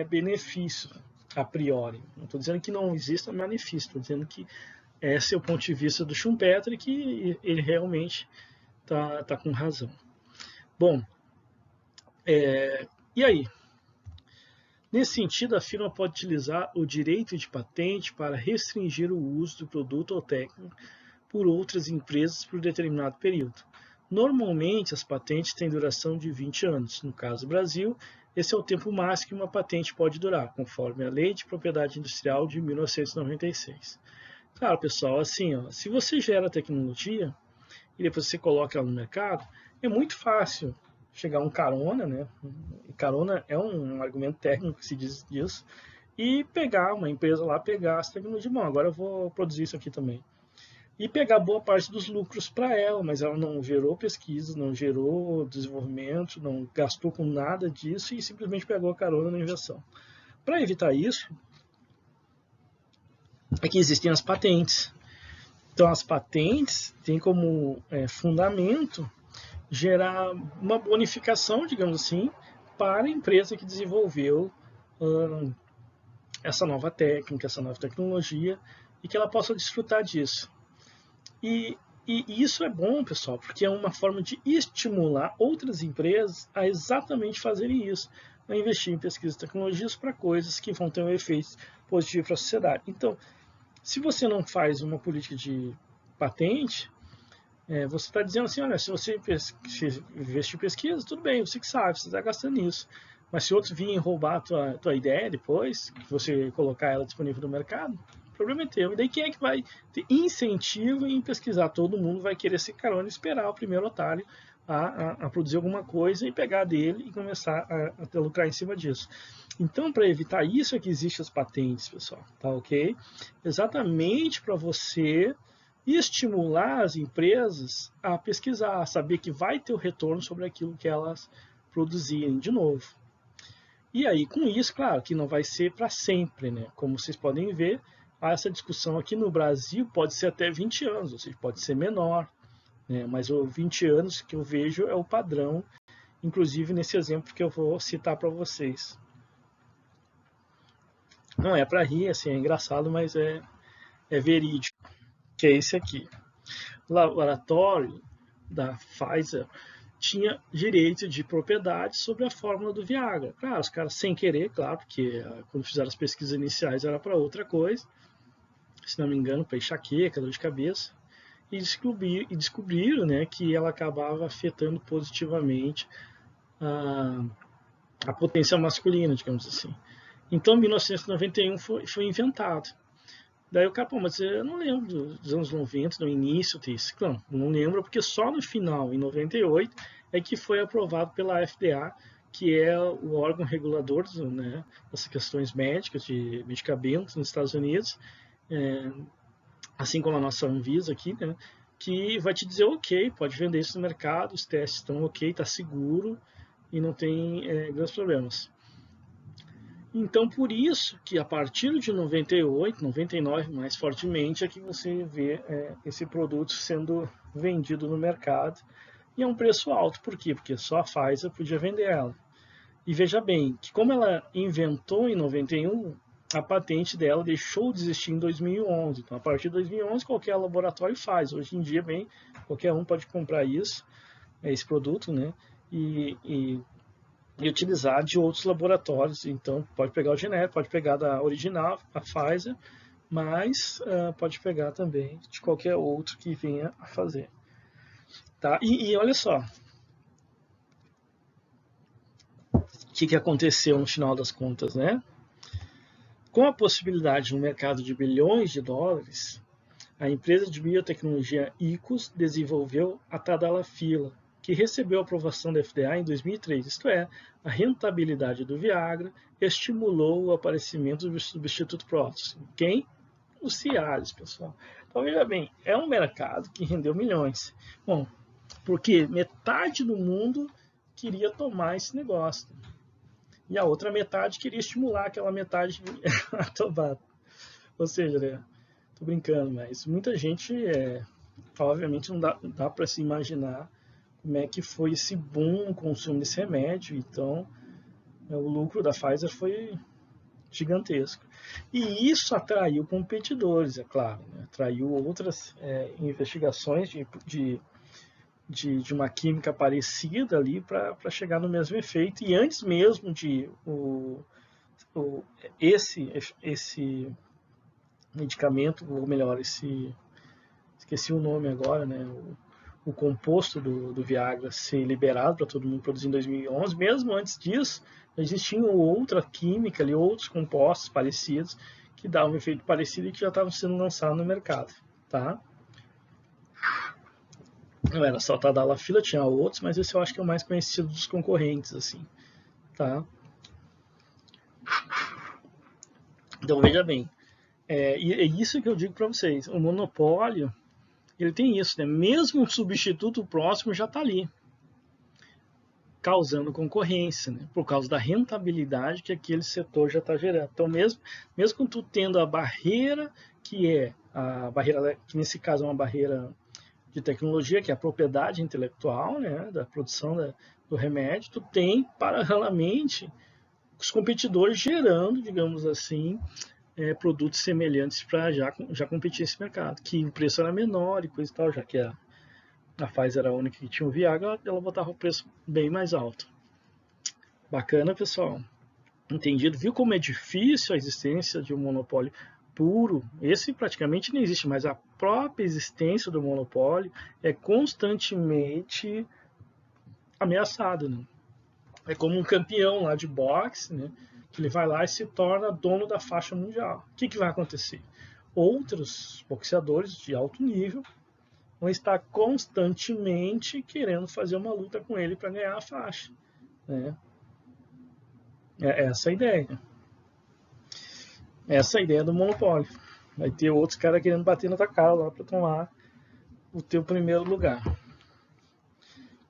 benefício a priori. Não estou dizendo que não exista benefício, estou dizendo que esse é o ponto de vista do Schumpeter e que ele realmente está com razão. Bom, e aí? Nesse sentido, a firma pode utilizar o direito de patente para restringir o uso do produto ou técnica por outras empresas por determinado período. Normalmente, as patentes têm duração de 20 anos. No caso do Brasil, esse é o tempo máximo que uma patente pode durar, conforme a Lei de Propriedade Industrial de 1996. Claro, pessoal, assim, ó, se você gera tecnologia e depois você coloca ela no mercado, é muito fácil chegar um carona, né? Carona é um argumento técnico que se diz disso, e pegar uma empresa lá, pegar essa tecnologia, bom, agora eu vou produzir isso aqui também. E pegar boa parte dos lucros para ela, mas ela não gerou pesquisa, não gerou desenvolvimento, não gastou com nada disso e simplesmente pegou a carona na invenção. Para evitar isso, é que existem as patentes. Então, as patentes têm como fundamento gerar uma bonificação, digamos assim, para a empresa que desenvolveu essa nova técnica, essa nova tecnologia, e que ela possa desfrutar disso. E isso é bom, pessoal, porque é uma forma de estimular outras empresas a exatamente fazerem isso, a investir em pesquisa e tecnologias para coisas que vão ter um efeito positivo para a sociedade. Então, se você não faz uma política de patente, você está dizendo assim, olha, se você investir em pesquisa, tudo bem, você que sabe, você está gastando nisso. Mas se outros virem roubar a tua ideia depois, que você colocar ela disponível no mercado, o problema é teu. E daí quem é que vai ter incentivo em pesquisar? Todo mundo vai querer ser carona e esperar o primeiro otário a produzir alguma coisa e pegar dele e começar a lucrar em cima disso. Então, para evitar isso é que existem as patentes, pessoal, tá ok? Exatamente para você estimular as empresas a pesquisar, a saber que vai ter o retorno sobre aquilo que elas produzirem de novo. E aí, com isso, claro, que não vai ser para sempre, né? Como vocês podem ver, essa discussão aqui no Brasil pode ser até 20 anos, ou seja, pode ser menor, né? Mas os 20 anos que eu vejo é o padrão, inclusive nesse exemplo que eu vou citar para vocês. Não é para rir, assim, é engraçado, mas é verídico, que é esse aqui. O laboratório da Pfizer tinha direito de propriedade sobre a fórmula do Viagra. Claro, os caras sem querer, claro, porque quando fizeram as pesquisas iniciais era para outra coisa, se não me engano, para enxaqueca, dor de cabeça, e descobriram, né, que ela acabava afetando positivamente a potência masculina, digamos assim. Então, em 1991 foi inventado. Daí o cara, pô, mas eu não lembro dos anos 90, no início disso. Não lembro, porque só no final, em 98, é que foi aprovado pela FDA, que é o órgão regulador, né, das questões médicas, de medicamentos nos Estados Unidos, assim como a nossa Anvisa aqui, né, que vai te dizer, ok, pode vender isso no mercado, os testes estão ok, está seguro e não tem grandes problemas. Então, por isso que a partir de 98, 99, mais fortemente, é que você vê esse produto sendo vendido no mercado e a um preço alto. Por quê? Porque só a Pfizer podia vender ela. E veja bem, que como ela inventou em 91, a patente dela deixou de existir em 2011. Então, a partir de 2011, qualquer laboratório faz. Hoje em dia, bem, qualquer um pode comprar isso, esse produto, né? E utilizar de outros laboratórios. Então, pode pegar o genérico, pode pegar da original, a Pfizer, mas pode pegar também de qualquer outro que venha a fazer. Tá? E olha só, o que aconteceu no final das contas, né? Com a possibilidade de um mercado de bilhões de dólares, a empresa de biotecnologia ICOS desenvolveu a Tadalafila, que recebeu a aprovação da FDA em 2003, isto é, a rentabilidade do Viagra estimulou o aparecimento do substituto próximo. Quem? Os Cialis, pessoal. Então, veja bem, é um mercado que rendeu milhões. Bom, porque metade do mundo queria tomar esse negócio. E a outra metade queria estimular aquela metade a tomar. Ou seja, né, tô brincando, mas muita gente, obviamente, não dá para se imaginar como é que foi esse boom no consumo desse remédio. Então, o lucro da Pfizer foi gigantesco. E isso atraiu competidores, é claro, né? Atraiu outras investigações de uma química parecida ali para chegar no mesmo efeito. E antes mesmo de esse medicamento, ou melhor, esqueci o nome agora, né? o composto do Viagra ser liberado para todo mundo produzir em 2011. Mesmo antes disso, existiam outra química ali, outros compostos parecidos que davam um efeito parecido e que já estavam sendo lançados no mercado, tá? Não era só Tadalafila, tinha outros, mas esse eu acho que é o mais conhecido dos concorrentes, assim, tá? Então, veja bem, e é isso que eu digo para vocês, o monopólio, ele tem isso, né? Mesmo um substituto próximo já está ali, causando concorrência, né? Por causa da rentabilidade que aquele setor já está gerando. Então, mesmo com tu tendo a barreira, que nesse caso é uma barreira de tecnologia, que é a propriedade intelectual, né, da produção do remédio, tu tem paralelamente os competidores gerando, digamos assim, produtos semelhantes para já competir nesse mercado, que o preço era menor e coisa e tal, já que a Pfizer era a única que tinha o Viagra, ela botava o preço bem mais alto. Bacana, pessoal? Entendido? Viu como é difícil a existência de um monopólio puro? Esse praticamente não existe, mas a própria existência do monopólio é constantemente ameaçada, né? É como um campeão lá de boxe, né? Que ele vai lá e se torna dono da faixa mundial. O que vai acontecer? Outros boxeadores de alto nível vão estar constantemente querendo fazer uma luta com ele para ganhar a faixa, né? É essa a ideia. Essa é a ideia do monopólio. Vai ter outros caras querendo bater na tua cara lá para tomar o teu primeiro lugar.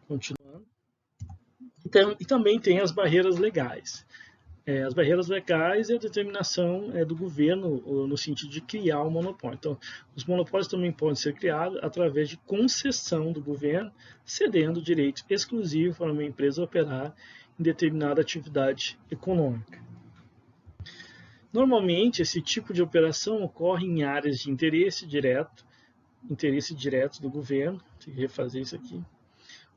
Continuando. Então, e também tem as barreiras legais. As barreiras legais é a determinação do governo no sentido de criar um monopólio. Então, os monopólios também podem ser criados através de concessão do governo, cedendo direito exclusivo para uma empresa operar em determinada atividade econômica. Normalmente, esse tipo de operação ocorre em áreas de interesse direto do governo, tem que refazer isso aqui,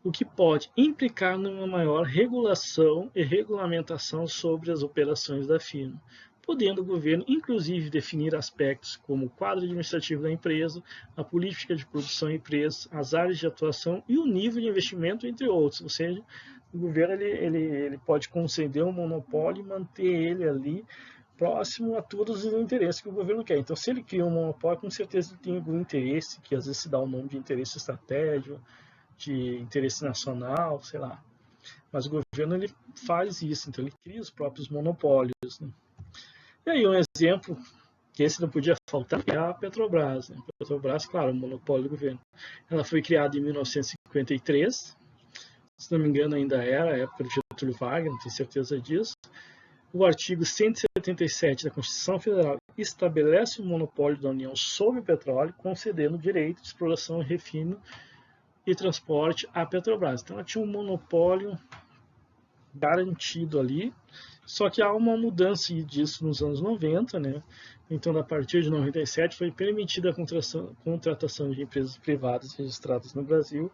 o que pode implicar numa maior regulação e regulamentação sobre as operações da firma, podendo o governo, inclusive, definir aspectos como o quadro administrativo da empresa, a política de produção da empresa, as áreas de atuação e o nível de investimento, entre outros. Ou seja, o governo ele pode conceder um monopólio e manter ele ali próximo a todos os interesses que o governo quer. Então, se ele cria um monopólio, com certeza ele tem algum interesse, que às vezes se dá o nome de interesse estratégico, de interesse nacional, sei lá. Mas o governo ele faz isso, então ele cria os próprios monopólios, né? E aí um exemplo, que esse não podia faltar, é a Petrobras, né? A Petrobras, claro, o monopólio do governo. Ela foi criada em 1953, se não me engano ainda era a época do Getúlio Vargas, não tenho certeza disso. O artigo 177 da Constituição Federal estabelece o monopólio da União sobre o petróleo, concedendo o direito de exploração e refino e transporte à Petrobras. Então ela tinha um monopólio garantido ali, só que há uma mudança disso nos anos 90, né? Então, a partir de 97, foi permitida a contratação de empresas privadas registradas no Brasil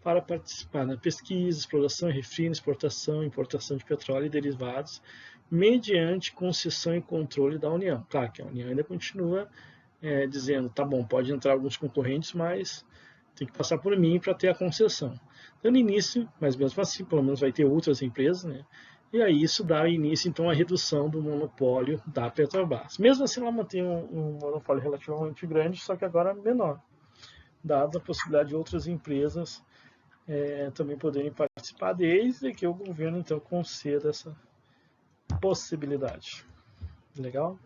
para participar na pesquisa, exploração, refino, exportação, importação de petróleo e derivados, mediante concessão e controle da União. Claro que a União ainda continua dizendo, tá bom, pode entrar alguns concorrentes, mas tem que passar por mim para ter a concessão. Dando início, mas mesmo assim, pelo menos vai ter outras empresas, né? E aí isso dá início, então, à redução do monopólio da Petrobras. Mesmo assim, ela mantém um monopólio relativamente grande, só que agora menor, dada a possibilidade de outras empresas também poderem participar, desde que o governo, então, conceda essa possibilidade. Legal?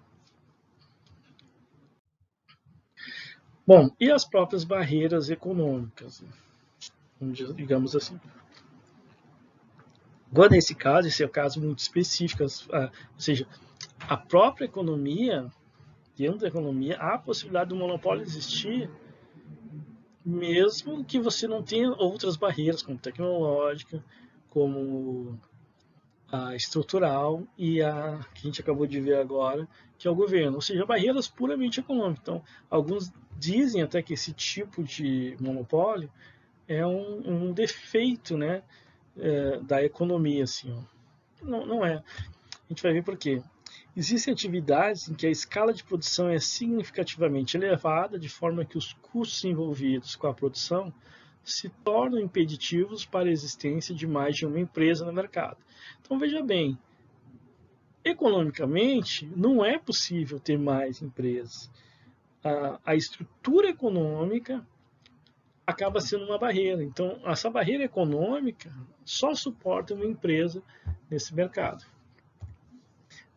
Bom, e as próprias barreiras econômicas, digamos assim. Agora, nesse caso, esse é um caso muito específico, ou seja, a própria economia, dentro da economia, há a possibilidade do monopólio existir, mesmo que você não tenha outras barreiras, como tecnológica, como a estrutural e a que a gente acabou de ver agora, que é o governo, ou seja, barreiras puramente econômicas. Então, alguns dizem até que esse tipo de monopólio é um defeito, né, da economia, assim, ó. Não é. A gente vai ver por quê. Existem atividades em que a escala de produção é significativamente elevada, de forma que os custos envolvidos com a produção se tornam impeditivos para a existência de mais de uma empresa no mercado. Então veja bem, economicamente não é possível ter mais empresas. A estrutura econômica acaba sendo uma barreira. Então essa barreira econômica só suporta uma empresa nesse mercado.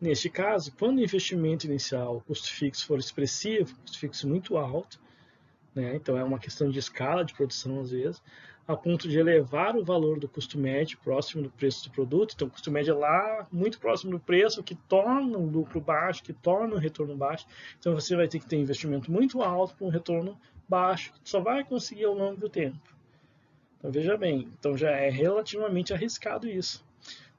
Neste caso, quando o investimento inicial, o custo fixo for expressivo, custo fixo muito alto, né? Então é uma questão de escala de produção às vezes, a ponto de elevar o valor do custo médio próximo do preço do produto. Então o custo médio é lá muito próximo do preço, que torna o lucro baixo, que torna o retorno baixo. Então você vai ter que ter investimento muito alto para um retorno baixo, que só vai conseguir ao longo do tempo. Então veja bem, então já é relativamente arriscado isso.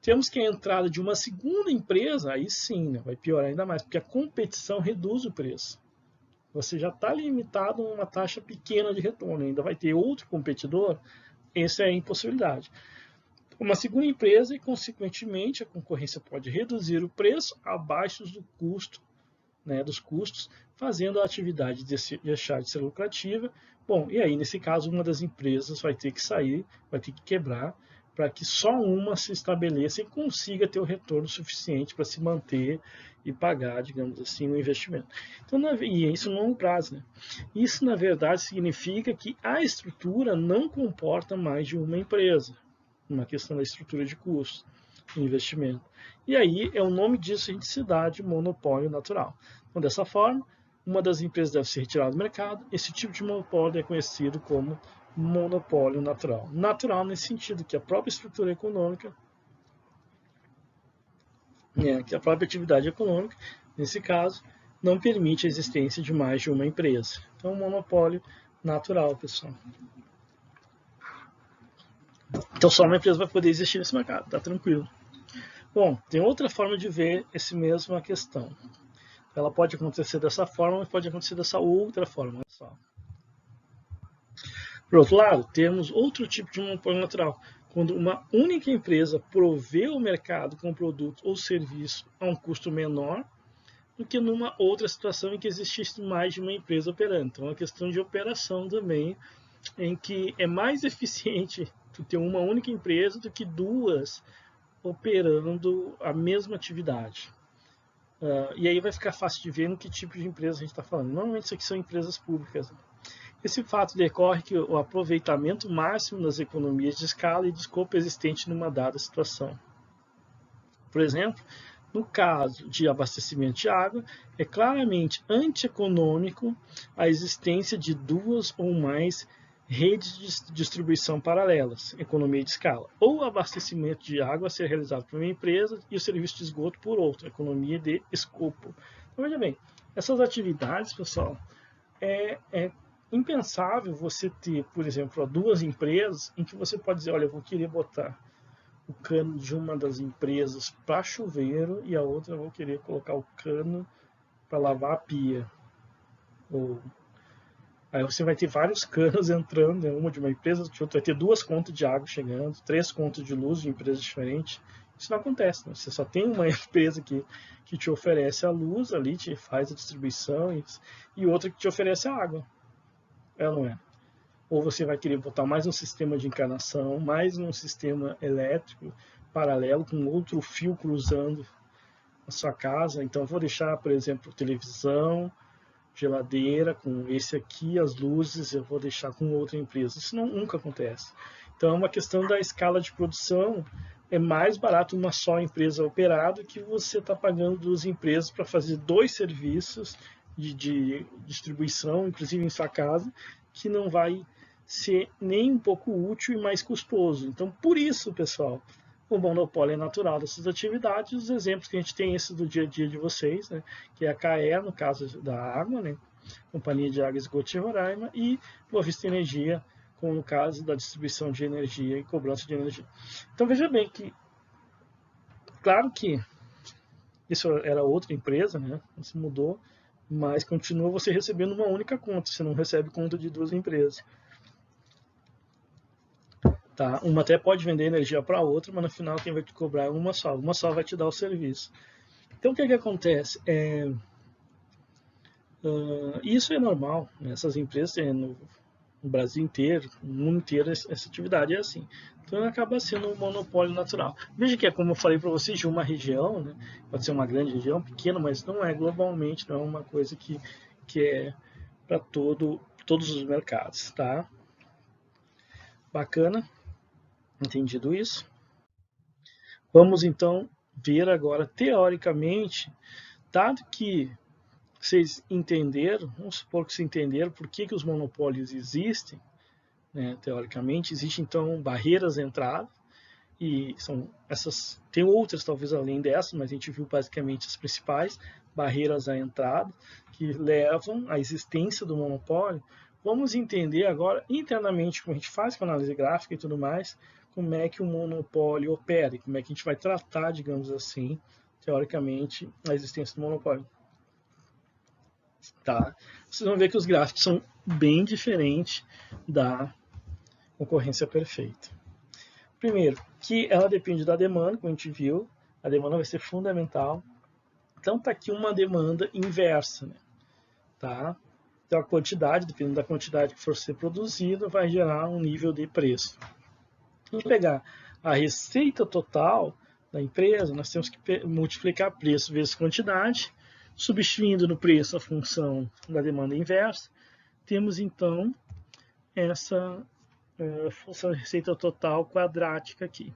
Temos que a entrada de uma segunda empresa, aí sim, né, vai piorar ainda mais, porque a competição reduz o preço. Você já está limitado a uma taxa pequena de retorno, ainda vai ter outro competidor, essa é a impossibilidade. Uma segunda empresa e, consequentemente, a concorrência pode reduzir o preço abaixo do custo, né, dos custos, fazendo a atividade deixar de ser lucrativa. Bom, e aí, nesse caso, uma das empresas vai ter que sair, vai ter que quebrar, para que só uma se estabeleça e consiga ter o retorno suficiente para se manter e pagar, digamos assim, o investimento. Então, e isso no longo prazo, né? Isso, na verdade, significa que a estrutura não comporta mais de uma empresa, uma questão da estrutura de custo, investimento. E aí, o nome disso a gente se dá de monopólio natural. Então, dessa forma, uma das empresas deve ser retirada do mercado. Esse tipo de monopólio é conhecido como monopólio natural. Natural nesse sentido que a própria estrutura econômica, que a própria atividade econômica, nesse caso, não permite a existência de mais de uma empresa. Então, monopólio natural, pessoal. Então, só uma empresa vai poder existir nesse mercado, tá tranquilo. Bom, tem outra forma de ver essa mesma questão. Ela pode acontecer dessa forma, mas pode acontecer dessa outra forma. Olha só. Por outro lado, temos outro tipo de monopólio natural, quando uma única empresa provê o mercado com produto ou serviço a um custo menor do que numa outra situação em que existisse mais de uma empresa operando. Então, é uma questão de operação também, em que é mais eficiente tu ter uma única empresa do que duas operando a mesma atividade. E aí vai ficar fácil de ver no que tipo de empresa a gente está falando. Normalmente isso aqui são empresas públicas. Esse fato decorre que o aproveitamento máximo das economias de escala e de escopo existente numa dada situação. Por exemplo, no caso de abastecimento de água, é claramente antieconômico a existência de duas ou mais redes de distribuição paralelas, economia de escala, ou o abastecimento de água a ser realizado por uma empresa e o serviço de esgoto por outra, economia de escopo. Então, veja bem, essas atividades, pessoal, é impensável você ter, por exemplo, duas empresas em que você pode dizer, olha, eu vou querer botar o cano de uma das empresas para chuveiro e a outra eu vou querer colocar o cano para lavar a pia. Aí você vai ter vários canos entrando, uma de uma empresa, de outra vai ter duas contas de água chegando, 3 contas de luz de empresas diferentes. Isso não acontece, né? Você só tem uma empresa que te oferece a luz ali, te faz a distribuição e outra que te oferece a água. Ela não é. Ou você vai querer botar mais um sistema de encanação, mais um sistema elétrico paralelo com outro fio cruzando a sua casa. Então, vou deixar, por exemplo, televisão, geladeira com esse aqui, as luzes, eu vou deixar com outra empresa. Isso nunca acontece. Então, é uma questão da escala de produção. É mais barato uma só empresa operar do que você está pagando duas empresas para fazer dois serviços de distribuição, inclusive em sua casa, que não vai ser nem um pouco útil e mais custoso. Então, por isso, pessoal, o monopólio é natural dessas atividades. Os exemplos que a gente tem, esses do dia a dia de vocês, né, que é a CAE, no caso da água, né, Companhia de Água e Esgoto de Roraima, e Boa Vista Energia, como no caso da distribuição de energia e cobrança de energia. Então, veja bem que, claro que isso era outra empresa, né, isso mudou, mas continua você recebendo uma única conta, você não recebe conta de duas empresas. Tá? Uma até pode vender energia para a outra, mas no final quem vai te cobrar é uma só vai te dar o serviço. Então o que acontece? Isso é normal, né? Essas empresas no Brasil inteiro, no mundo inteiro, essa atividade é assim. Então acaba sendo um monopólio natural. Veja que é como eu falei para vocês, de uma região, né? Pode ser uma grande região, pequena, mas não é globalmente, não é uma coisa que é para todos os mercados, tá? Bacana, entendido isso? Vamos então ver agora, teoricamente, dado que vocês entenderam, vamos supor que vocês entenderam por que os monopólios existem, né? Teoricamente, existem então barreiras à entrada, e são essas, tem outras talvez além dessas, mas a gente viu basicamente as principais barreiras à entrada que levam à existência do monopólio. Vamos entender agora internamente como a gente faz com análise gráfica e tudo mais, como é que o monopólio opera e como é que a gente vai tratar, digamos assim, teoricamente, a existência do monopólio. Tá? Vocês vão ver que os gráficos são bem diferentes da concorrência perfeita. Primeiro, que ela depende da demanda, como a gente viu, a demanda vai ser fundamental. Então está aqui uma demanda inversa, né? Tá? Então a quantidade, dependendo da quantidade que for ser produzida, vai gerar um nível de preço. Vamos pegar a receita total da empresa, nós temos que multiplicar preço vezes quantidade, substituindo no preço a função da demanda inversa, temos então essa função de receita total quadrática aqui.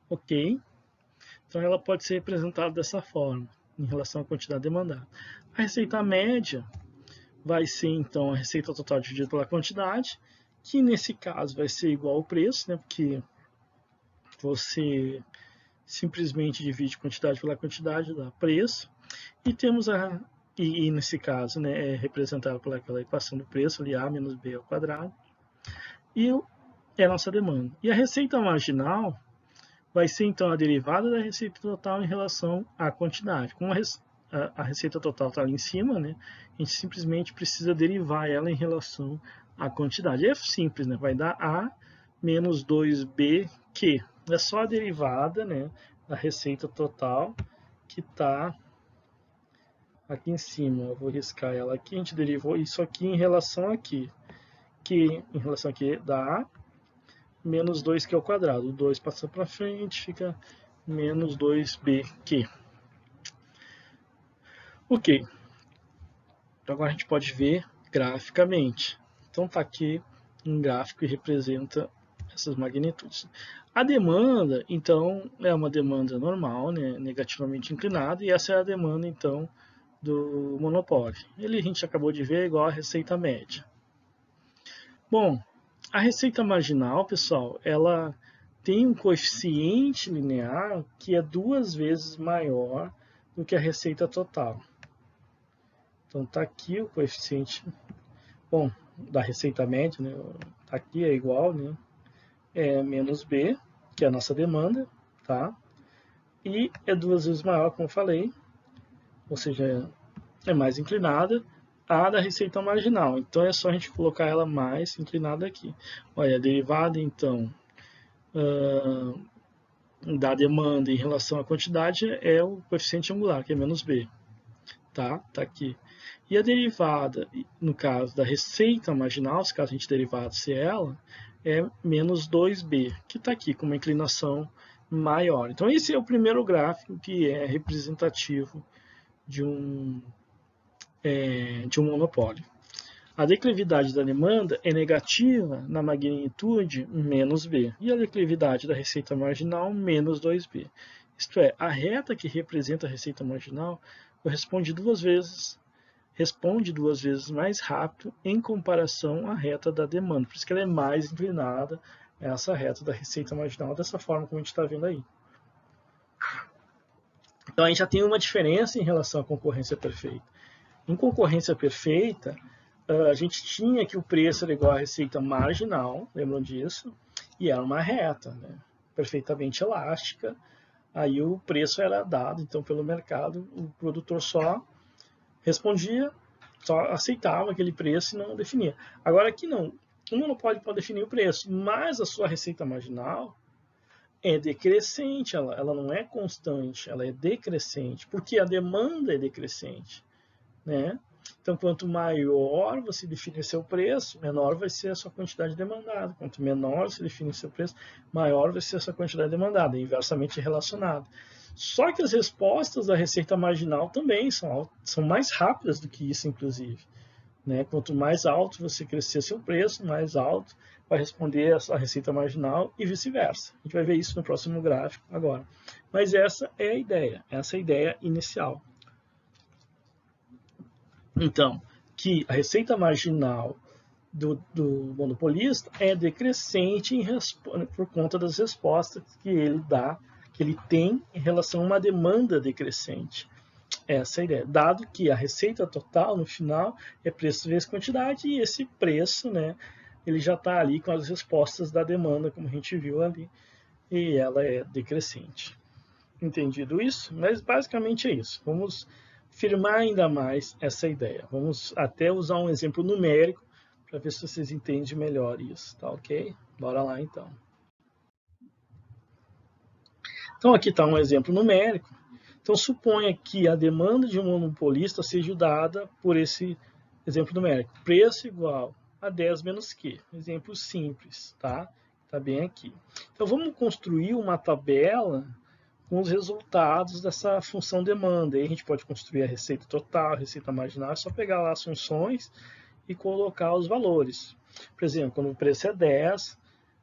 Ok? Então ela pode ser representada dessa forma, em relação à quantidade demandada. A receita média vai ser então a receita total dividida pela quantidade, que nesse caso vai ser igual ao preço, né? Porque você simplesmente divide quantidade pela quantidade, dá preço. E temos e nesse caso, né, é representado pela equação do preço, ali A menos B ao quadrado. E é a nossa demanda. E a receita marginal vai ser então a derivada da receita total em relação à quantidade. Como a receita total está ali em cima, né, a gente simplesmente precisa derivar ela em relação à quantidade. É simples, né, vai dar A menos 2BQ. É só a derivada, né, da receita total que está aqui em cima. Eu vou riscar ela aqui, a gente derivou isso aqui em relação aqui. Que em relação aqui dá A menos 2Q ao quadrado. O 2 passa para frente, fica menos 2BQ. Ok. Então agora a gente pode ver graficamente. Então está aqui um gráfico que representa essas magnitudes. A demanda, então, é uma demanda normal, né, negativamente inclinada, e essa é a demanda, então, do monopólio. Ele a gente acabou de ver igual a receita média. Bom, a receita marginal, pessoal, ela tem um coeficiente linear que é 2 vezes maior do que a receita total. Então tá aqui o coeficiente, bom, da receita média, né? Tá aqui é igual, né? É menos B, que é a nossa demanda, tá? E é 2 vezes maior, como eu falei, ou seja, é mais inclinada a da receita marginal. Então é só a gente colocar ela mais inclinada aqui. Olha, a derivada então da demanda em relação à quantidade é o coeficiente angular, que é menos B. Tá aqui. E a derivada, no caso da receita marginal, se caso a gente derivasse ela, é menos 2B, que está aqui com uma inclinação maior. Então esse é o primeiro gráfico que é representativo de um monopólio. A declividade da demanda é negativa na magnitude menos B, e a declividade da receita marginal menos 2B. Isto é, a reta que representa a receita marginal responde duas vezes mais rápido em comparação à reta da demanda. Por isso que ela é mais inclinada, essa reta da receita marginal, dessa forma como a gente está vendo aí. Então a gente já tem uma diferença em relação à concorrência perfeita. Em concorrência perfeita, a gente tinha que o preço era igual à receita marginal, lembram disso? E era uma reta, né? Perfeitamente elástica. Aí o preço era dado, então, pelo mercado, o produtor só respondia, só aceitava aquele preço e não definia. Agora aqui não, o monopólio pode definir o preço, mas a sua receita marginal é decrescente, ela não é constante, ela é decrescente, porque a demanda é decrescente, né? Então, quanto maior você definir seu preço, menor vai ser a sua quantidade demandada. Quanto menor você definir seu preço, maior vai ser a sua quantidade demandada, inversamente relacionado. Só que as respostas da receita marginal também são mais rápidas do que isso, inclusive. Né? Quanto mais alto você crescer seu preço, mais alto vai responder a receita marginal e vice-versa. A gente vai ver isso no próximo gráfico agora. Mas essa é a ideia inicial. Então, que a receita marginal do monopolista é decrescente por conta das respostas que ele tem em relação a uma demanda decrescente. Essa é a ideia. Dado que a receita total, no final, é preço vezes quantidade, e esse preço, né, ele já está ali com as respostas da demanda, como a gente viu ali, e ela é decrescente. Entendido isso? Mas basicamente é isso. Vamos firmar ainda mais essa ideia. Vamos até usar um exemplo numérico para ver se vocês entendem melhor isso, tá ok? Bora lá então. Então aqui está um exemplo numérico. Então suponha que a demanda de um monopolista seja dada por esse exemplo numérico. Preço igual a 10 menos Q. Exemplo simples, tá? Tá bem aqui. Então vamos construir uma tabela com os resultados dessa função demanda. Aí a gente pode construir a receita total, a receita marginal, é só pegar lá as funções e colocar os valores. Por exemplo, quando o preço é 10,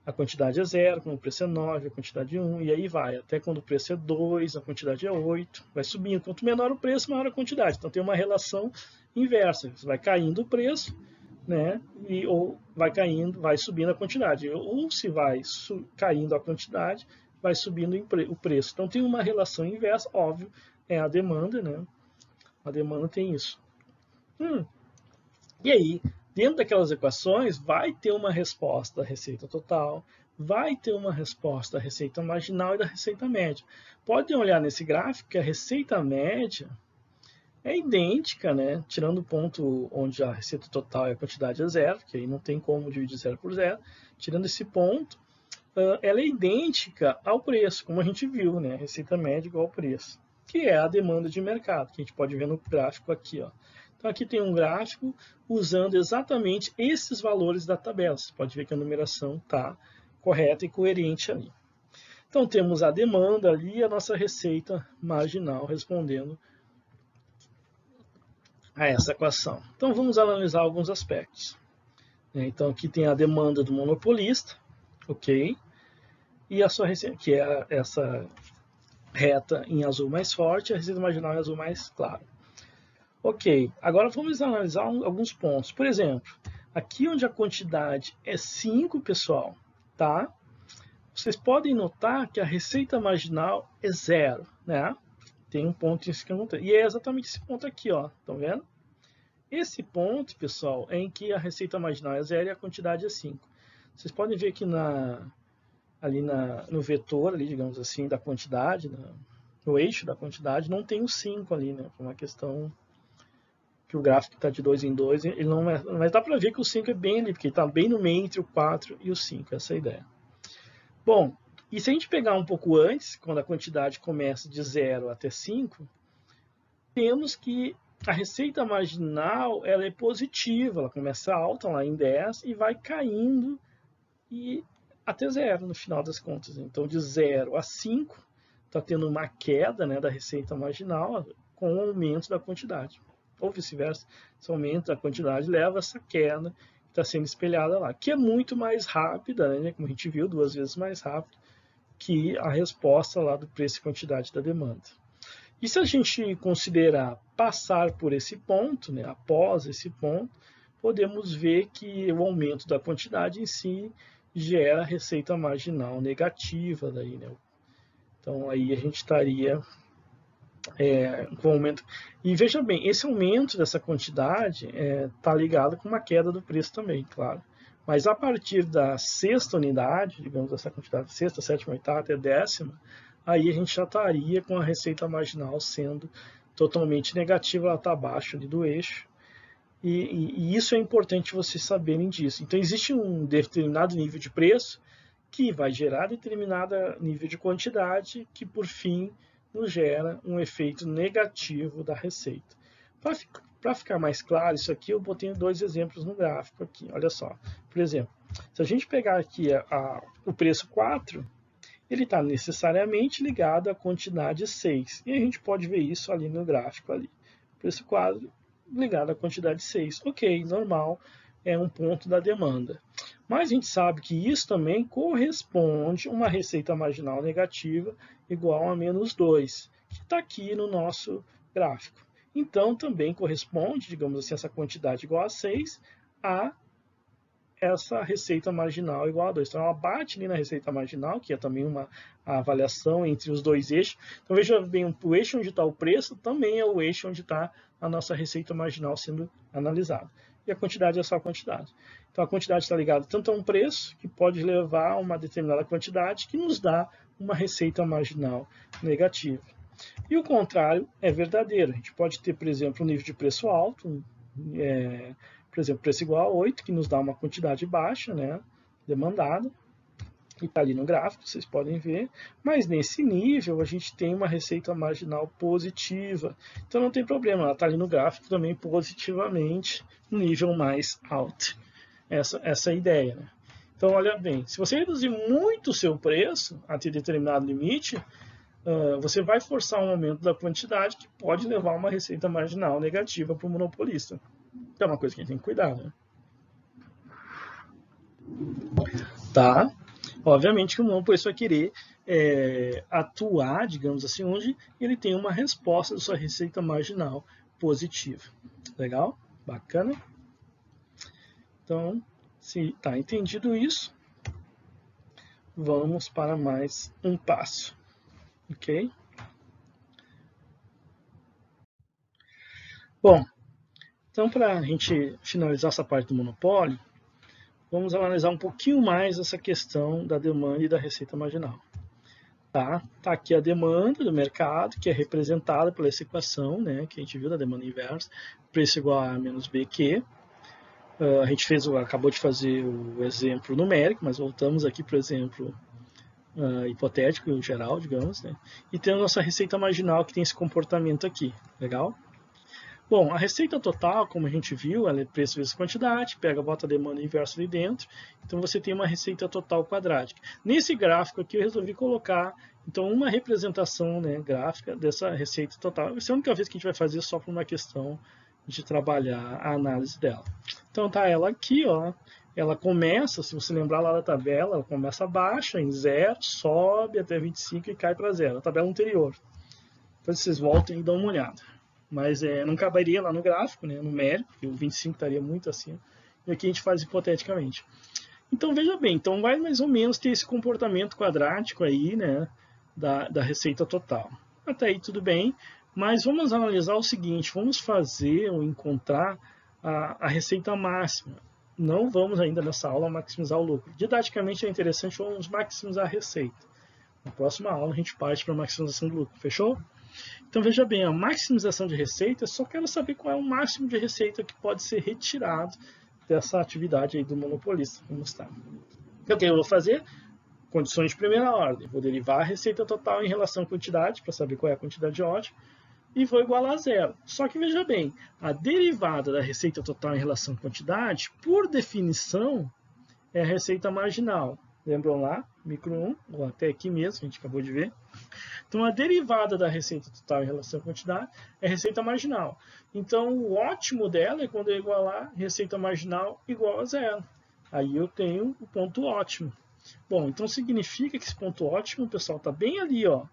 a quantidade é 0, quando o preço é 9, a quantidade é 1, e aí vai. Até quando o preço é 2, a quantidade é 8, vai subindo. Quanto menor o preço, maior a quantidade. Então tem uma relação inversa. Vai caindo o preço, né? Ou vai subindo a quantidade. Ou se vai caindo a quantidade, vai subindo o preço. Então tem uma relação inversa, óbvio, é a demanda, né? A demanda tem isso. E aí, dentro daquelas equações, vai ter uma resposta da receita total, vai ter uma resposta da receita marginal e da receita média. Podem olhar nesse gráfico que a receita média é idêntica, né? Tirando o ponto onde a receita total e a quantidade é 0, que aí não tem como dividir 0 por 0. Tirando esse ponto, ela é idêntica ao preço, como a gente viu, né? Receita média igual ao preço, que é a demanda de mercado, que a gente pode ver no gráfico aqui, ó. Então aqui tem um gráfico usando exatamente esses valores da tabela. Você pode ver que a numeração está correta e coerente ali. Então temos a demanda ali e a nossa receita marginal respondendo a essa equação. Então vamos analisar alguns aspectos. Então aqui tem a demanda do monopolista, ok? E a sua receita, que é essa reta em azul mais forte, a receita marginal em azul mais claro. Ok, agora vamos analisar alguns pontos. Por exemplo, aqui onde a quantidade é 5, pessoal, tá? Vocês podem notar que a receita marginal é 0, né? Tem um ponto em que eu não tenho. E é exatamente esse ponto aqui, ó. Estão vendo? Esse ponto, pessoal, é em que a receita marginal é 0 e a quantidade é 5. Vocês podem ver que no vetor, ali, digamos assim, da quantidade, no eixo da quantidade, não tem o 5 ali, né? Por uma questão que o gráfico está de 2 em 2, ele não é, mas dá para ver que o 5 é bem ali, porque ele está bem no meio entre o 4 e o 5, essa é a ideia. Bom, e se a gente pegar um pouco antes, quando a quantidade começa de 0 até 5, temos que a receita marginal ela é positiva, ela começa alta lá em 10 e vai caindo até 0 no final das contas. Então de 0 a 5 está tendo uma queda, né, da receita marginal com o aumento da quantidade. Ou vice-versa, esse aumento da quantidade leva a essa queda que está sendo espelhada lá, que é muito mais rápida, né, como a gente viu, 2 vezes mais rápido que a resposta lá do preço e quantidade da demanda. E se a gente considerar passar por esse ponto, né, após esse ponto, podemos ver que o aumento da quantidade em si gera receita marginal negativa daí, né? Então aí a gente estaria com aumento. E veja bem, esse aumento dessa quantidade está ligado com uma queda do preço também, claro. Mas a partir da sexta unidade, digamos essa quantidade, sexta, sétima, oitava até décima, aí a gente já estaria com a receita marginal sendo totalmente negativa, ela está abaixo ali do eixo. E isso é importante vocês saberem disso. Então existe um determinado nível de preço que vai gerar determinado nível de quantidade que por fim nos gera um efeito negativo da receita. Para ficar mais claro isso aqui, eu botei 2 exemplos no gráfico aqui. Olha só. Por exemplo, se a gente pegar aqui o preço 4, ele está necessariamente ligado à quantidade 6. E a gente pode ver isso ali no gráfico ali. Preço 4 ligado à quantidade 6. Ok, normal, é um ponto da demanda. Mas a gente sabe que isso também corresponde a uma receita marginal negativa igual a menos 2, que está aqui no nosso gráfico. Então, também corresponde, digamos assim, essa quantidade igual a 6 a essa receita marginal igual a 2. Então, ela bate ali na receita marginal, que é também uma avaliação entre os dois eixos. Então, veja bem, o eixo onde está o preço também é o eixo onde está a nossa receita marginal sendo analisada. E a quantidade é só a quantidade. Então, a quantidade está ligada tanto a um preço, que pode levar a uma determinada quantidade, que nos dá uma receita marginal negativa. E o contrário é verdadeiro. A gente pode ter, por exemplo, um nível de preço alto, por exemplo, preço igual a 8, que nos dá uma quantidade baixa, né, demandada, e está ali no gráfico, vocês podem ver, mas nesse nível a gente tem uma receita marginal positiva, então não tem problema, ela está ali no gráfico também positivamente, no nível mais alto. Essa é a ideia, né? Então, olha bem, se você reduzir muito o seu preço até determinado limite, você vai forçar um aumento da quantidade que pode levar a uma receita marginal negativa para o monopolista. É uma coisa que a gente tem que cuidar, né? Tá? Obviamente que o monopolista vai querer atuar, digamos assim, onde ele tem uma resposta da sua receita marginal positiva. Legal? Bacana? Então, se está entendido isso, vamos para mais um passo. Ok? Bom, então para a gente finalizar essa parte do monopólio, vamos analisar um pouquinho mais essa questão da demanda e da receita marginal. Tá aqui a demanda do mercado, que é representada pela essa equação, né, que a gente viu da demanda inversa, preço igual a menos BQ. A gente acabou de fazer o exemplo numérico, mas voltamos aqui para o exemplo hipotético em geral, digamos, né, e temos nossa receita marginal que tem esse comportamento aqui, legal? Bom, a receita total, como a gente viu, ela é preço vezes quantidade, pega, bota a demanda inversa ali dentro, então você tem uma receita total quadrática. Nesse gráfico aqui eu resolvi colocar, então, uma representação, né, gráfica dessa receita total. Essa é a única vez que a gente vai fazer só por uma questão de trabalhar a análise dela. Então tá ela aqui, ó, ela começa, se você lembrar lá da tabela, ela começa baixa em 0, sobe até 25 e cai para 0, a tabela anterior. Depois vocês voltem e dão uma olhada. Mas não caberia lá no gráfico, né, numérico, porque o 25 estaria muito acima. E aqui a gente faz hipoteticamente. Então, veja bem, então vai mais ou menos ter esse comportamento quadrático aí, né, da receita total. Até aí tudo bem, mas vamos analisar o seguinte, vamos fazer ou encontrar a receita máxima. Não vamos ainda nessa aula maximizar o lucro. Didaticamente é interessante, vamos maximizar a receita. Na próxima aula a gente parte para a maximização do lucro, fechou? Então, veja bem, a maximização de receita, eu só quero saber qual é o máximo de receita que pode ser retirado dessa atividade aí do monopolista. Vamos lá. Então, o que eu vou fazer? Condições de primeira ordem. Vou derivar a receita total em relação à quantidade, para saber qual é a quantidade ótima, e vou igualar a 0. Só que, veja bem, a derivada da receita total em relação à quantidade, por definição, é a receita marginal. Lembram lá? Micro 1, ou até aqui mesmo, a gente acabou de ver. Então, a derivada da receita total em relação à quantidade é receita marginal. Então, o ótimo dela é quando eu igualar receita marginal igual a 0. Aí eu tenho o ponto ótimo. Bom, então significa que esse ponto ótimo, pessoal, está bem ali, ó,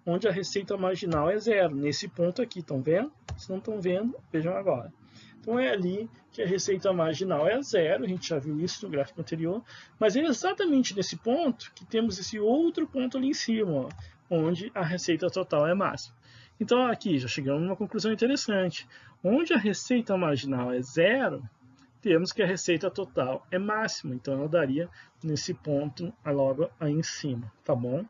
onde a receita marginal é 0. Nesse ponto aqui, estão vendo? Se não estão vendo, vejam agora. Então, é ali que a receita marginal é 0, a gente já viu isso no gráfico anterior, mas é exatamente nesse ponto que temos esse outro ponto ali em cima, ó, onde a receita total é máxima. Então, aqui já chegamos a uma conclusão interessante. Onde a receita marginal é 0, temos que a receita total é máxima. Então, ela daria nesse ponto logo aí em cima, tá bom?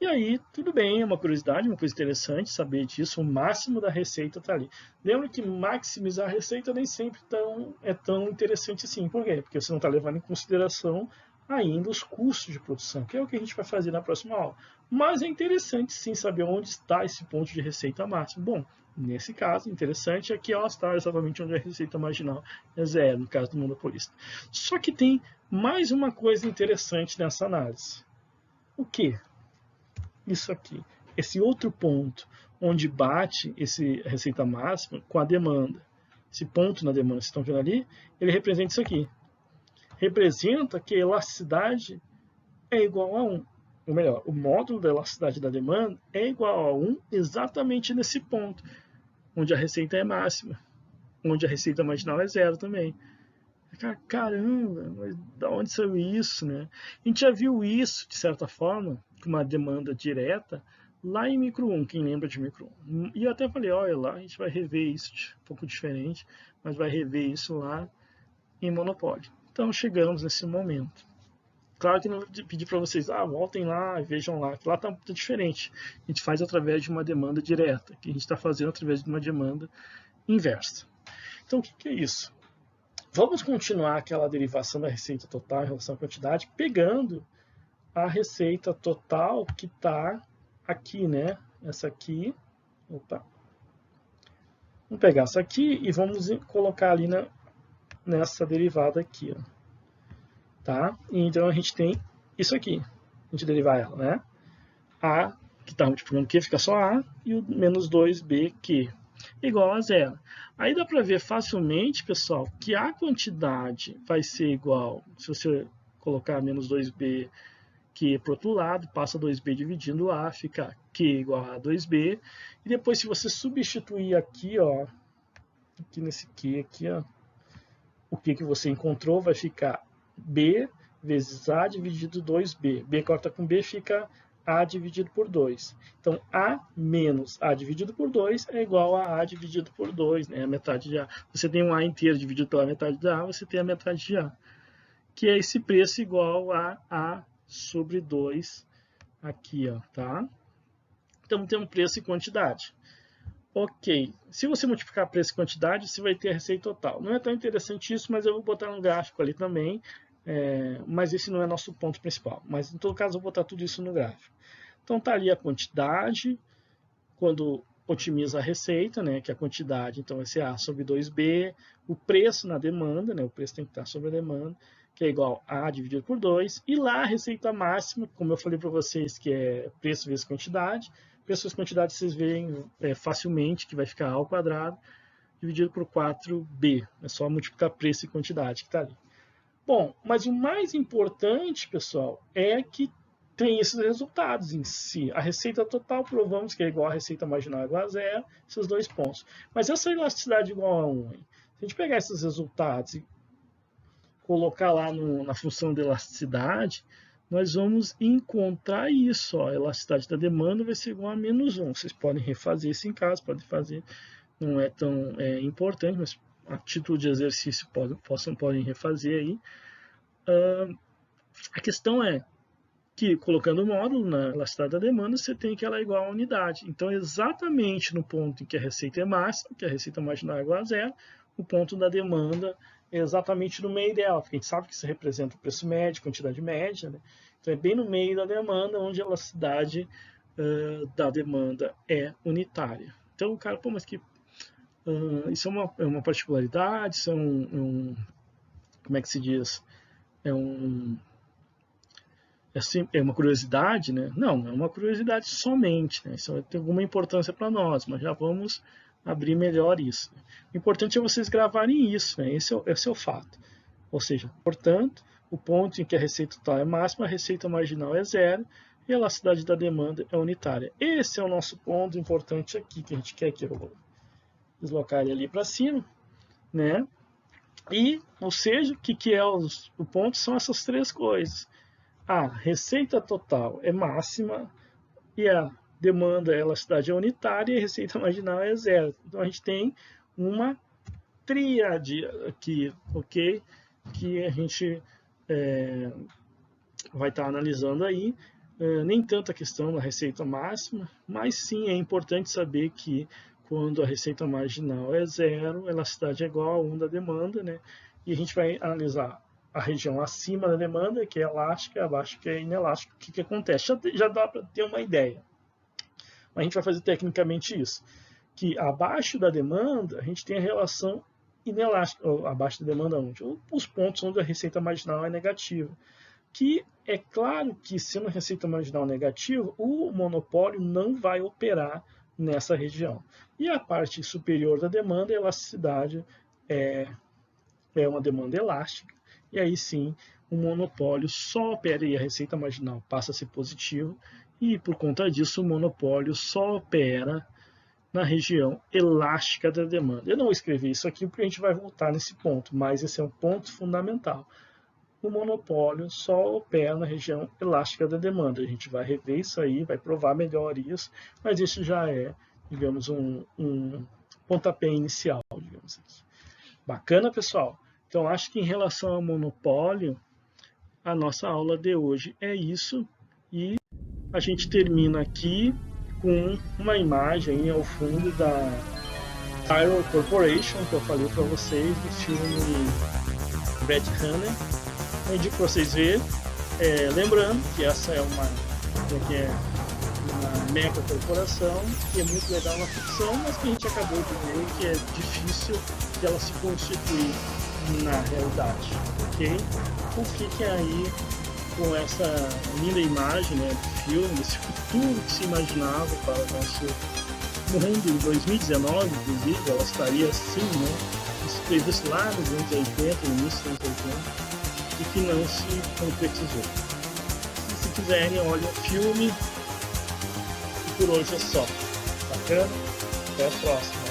E aí, tudo bem, é uma curiosidade, uma coisa interessante saber disso, o máximo da receita está ali. Lembra que maximizar a receita nem sempre é tão interessante assim. Por quê? Porque você não está levando em consideração ainda os custos de produção, que é o que a gente vai fazer na próxima aula. Mas é interessante sim saber onde está esse ponto de receita máxima. Bom, nesse caso, interessante é que ela está exatamente onde a receita marginal é zero, no caso do monopolista. Só que tem mais uma coisa interessante nessa análise. O que? Isso aqui. Esse outro ponto, onde bate esse receita máxima com a demanda. Esse ponto na demanda, vocês estão vendo ali, ele representa isso aqui. Representa que a elasticidade é igual a 1. Ou melhor, o módulo da elasticidade da demanda é igual a 1 exatamente nesse ponto, onde a receita é máxima, onde a receita marginal é zero também. Caramba, mas da onde saiu isso, né? A gente já viu isso, de certa forma, com uma demanda direta, lá em micro 1, quem lembra de micro 1. E eu até falei, olha lá, a gente vai rever isso um pouco diferente, mas vai rever isso lá em monopólio. Então chegamos nesse momento. Claro que não vou pedir para vocês, voltem lá e vejam lá, que lá está muito diferente. A gente faz através de uma demanda direta, que a gente está fazendo através de uma demanda inversa. Então, o que é isso? Vamos continuar aquela derivação da receita total em relação à quantidade, pegando a receita total que está aqui, né? Essa aqui. Opa. Vamos pegar essa aqui e vamos colocar ali nessa derivada aqui, ó. Tá? E então a gente tem isso aqui. A gente derivar ela, né? A, que está multiplicando Q, fica só A, e o menos 2BQ igual a zero. Aí dá para ver facilmente, pessoal, que a quantidade vai ser igual, se você colocar menos 2B Q para o outro lado, passa 2B dividindo A, fica Q igual a 2B. E depois, se você substituir aqui, ó, aqui nesse Q aqui, ó, o Q que você encontrou vai ficar B vezes A dividido 2B. B corta com B, fica A dividido por 2. Então, A menos A dividido por 2 é igual a A dividido por 2, né? A metade de A. Você tem um A inteiro dividido pela metade de A, você tem a metade de A. Que é esse preço igual a A sobre 2 aqui, ó, tá? Então, tem um preço e quantidade. Ok, se você multiplicar preço e quantidade, você vai ter a receita total. Não é tão interessante isso, mas eu vou botar no gráfico ali também. Mas esse não é nosso ponto principal. Mas em todo caso, eu vou botar tudo isso no gráfico. Então tá ali a quantidade, quando otimiza a receita, né, que é a quantidade, então vai ser A sobre 2B, o preço na demanda, né, o preço tem que estar sobre a demanda, que é igual a A dividido por 2, e lá a receita máxima, como eu falei para vocês, que é preço vezes quantidade. Preço vezes quantidade vocês veem facilmente, que vai ficar A ao quadrado, dividido por 4B. É só multiplicar preço e quantidade que está ali. Bom, mas o mais importante, pessoal, é que tem esses resultados em si. A receita total, provamos que é igual a receita marginal igual a zero, esses dois pontos. Mas essa elasticidade igual a 1, hein? Se a gente pegar esses resultados e colocar lá na função de elasticidade, nós vamos encontrar isso. Ó, a elasticidade da demanda vai ser igual a menos 1. Vocês podem refazer isso em casa, podem fazer. Não é tão importante, mas a título de exercício podem refazer aí. A questão é que, colocando o módulo na elasticidade da demanda, você tem que ela é igual a unidade. Então, exatamente no ponto em que a receita é máxima, que a receita marginal é igual a zero, o ponto da demanda é exatamente no meio dela, porque a gente sabe que isso representa o preço médio, quantidade média, né? Então, é bem no meio da demanda, onde a elasticidade da demanda é unitária. Então, o cara, pô, mas que isso é uma particularidade, isso como é que se diz? É uma curiosidade, né? Não, é uma curiosidade somente, né? Isso tem alguma importância para nós, mas já vamos abrir melhor isso. O importante é vocês gravarem isso, né? Esse é o fato. Ou seja, portanto, o ponto em que a receita total é máxima, a receita marginal é zero e a elasticidade da demanda é unitária. Esse é o nosso ponto importante aqui, que a gente quer que eu vou deslocar ele ali para cima, né? E, ou seja, o que é o ponto? São essas três coisas. A receita total é máxima e a demanda, a elasticidade é unitária e a receita marginal é zero. Então a gente tem uma tríade aqui, ok? Que a gente vai estar analisando aí. Nem tanto a questão da receita máxima, mas sim é importante saber que quando a receita marginal é zero, a elasticidade é igual a 1 da demanda, né? E a gente vai analisar a região acima da demanda, que é elástica, abaixo, que é inelástica. O que acontece? Já dá para ter uma ideia. A gente vai fazer tecnicamente isso. Que abaixo da demanda, a gente tem a relação inelástica, ou abaixo da demanda onde? Os pontos onde a receita marginal é negativa. Que é claro que, sendo a receita marginal negativa, o monopólio não vai operar nessa região. E a parte superior da demanda, a elasticidade é uma demanda elástica, e aí sim o monopólio só opera e a receita marginal passa a ser positiva, e por conta disso o monopólio só opera na região elástica da demanda. Eu não escrevi isso aqui porque a gente vai voltar nesse ponto, mas esse é um ponto fundamental. O monopólio só opera na região elástica da demanda. A gente vai rever isso aí, vai provar melhor isso, mas isso já é, digamos, um pontapé inicial, digamos assim. Bacana, pessoal? Então, acho que em relação ao monopólio, a nossa aula de hoje é isso, e a gente termina aqui com uma imagem aí ao fundo da Tyrell Corporation, que eu falei para vocês, do filme Red Runner. Eu indico para vocês verem. Lembrando que essa é uma mega corporação, que é muito legal na ficção, mas que a gente acabou de ver que é difícil de ela se constituir na realidade, ok? Então fiquem aí com essa linda imagem, né, do filme, esse futuro que se imaginava para o nosso mundo em 2019, inclusive, ela estaria assim, né, previsto lá nos anos 80, no início dos anos 80, e que não se concretizou. Se quiserem, olhem o filme, e por hoje é só. Bacana? Até a próxima.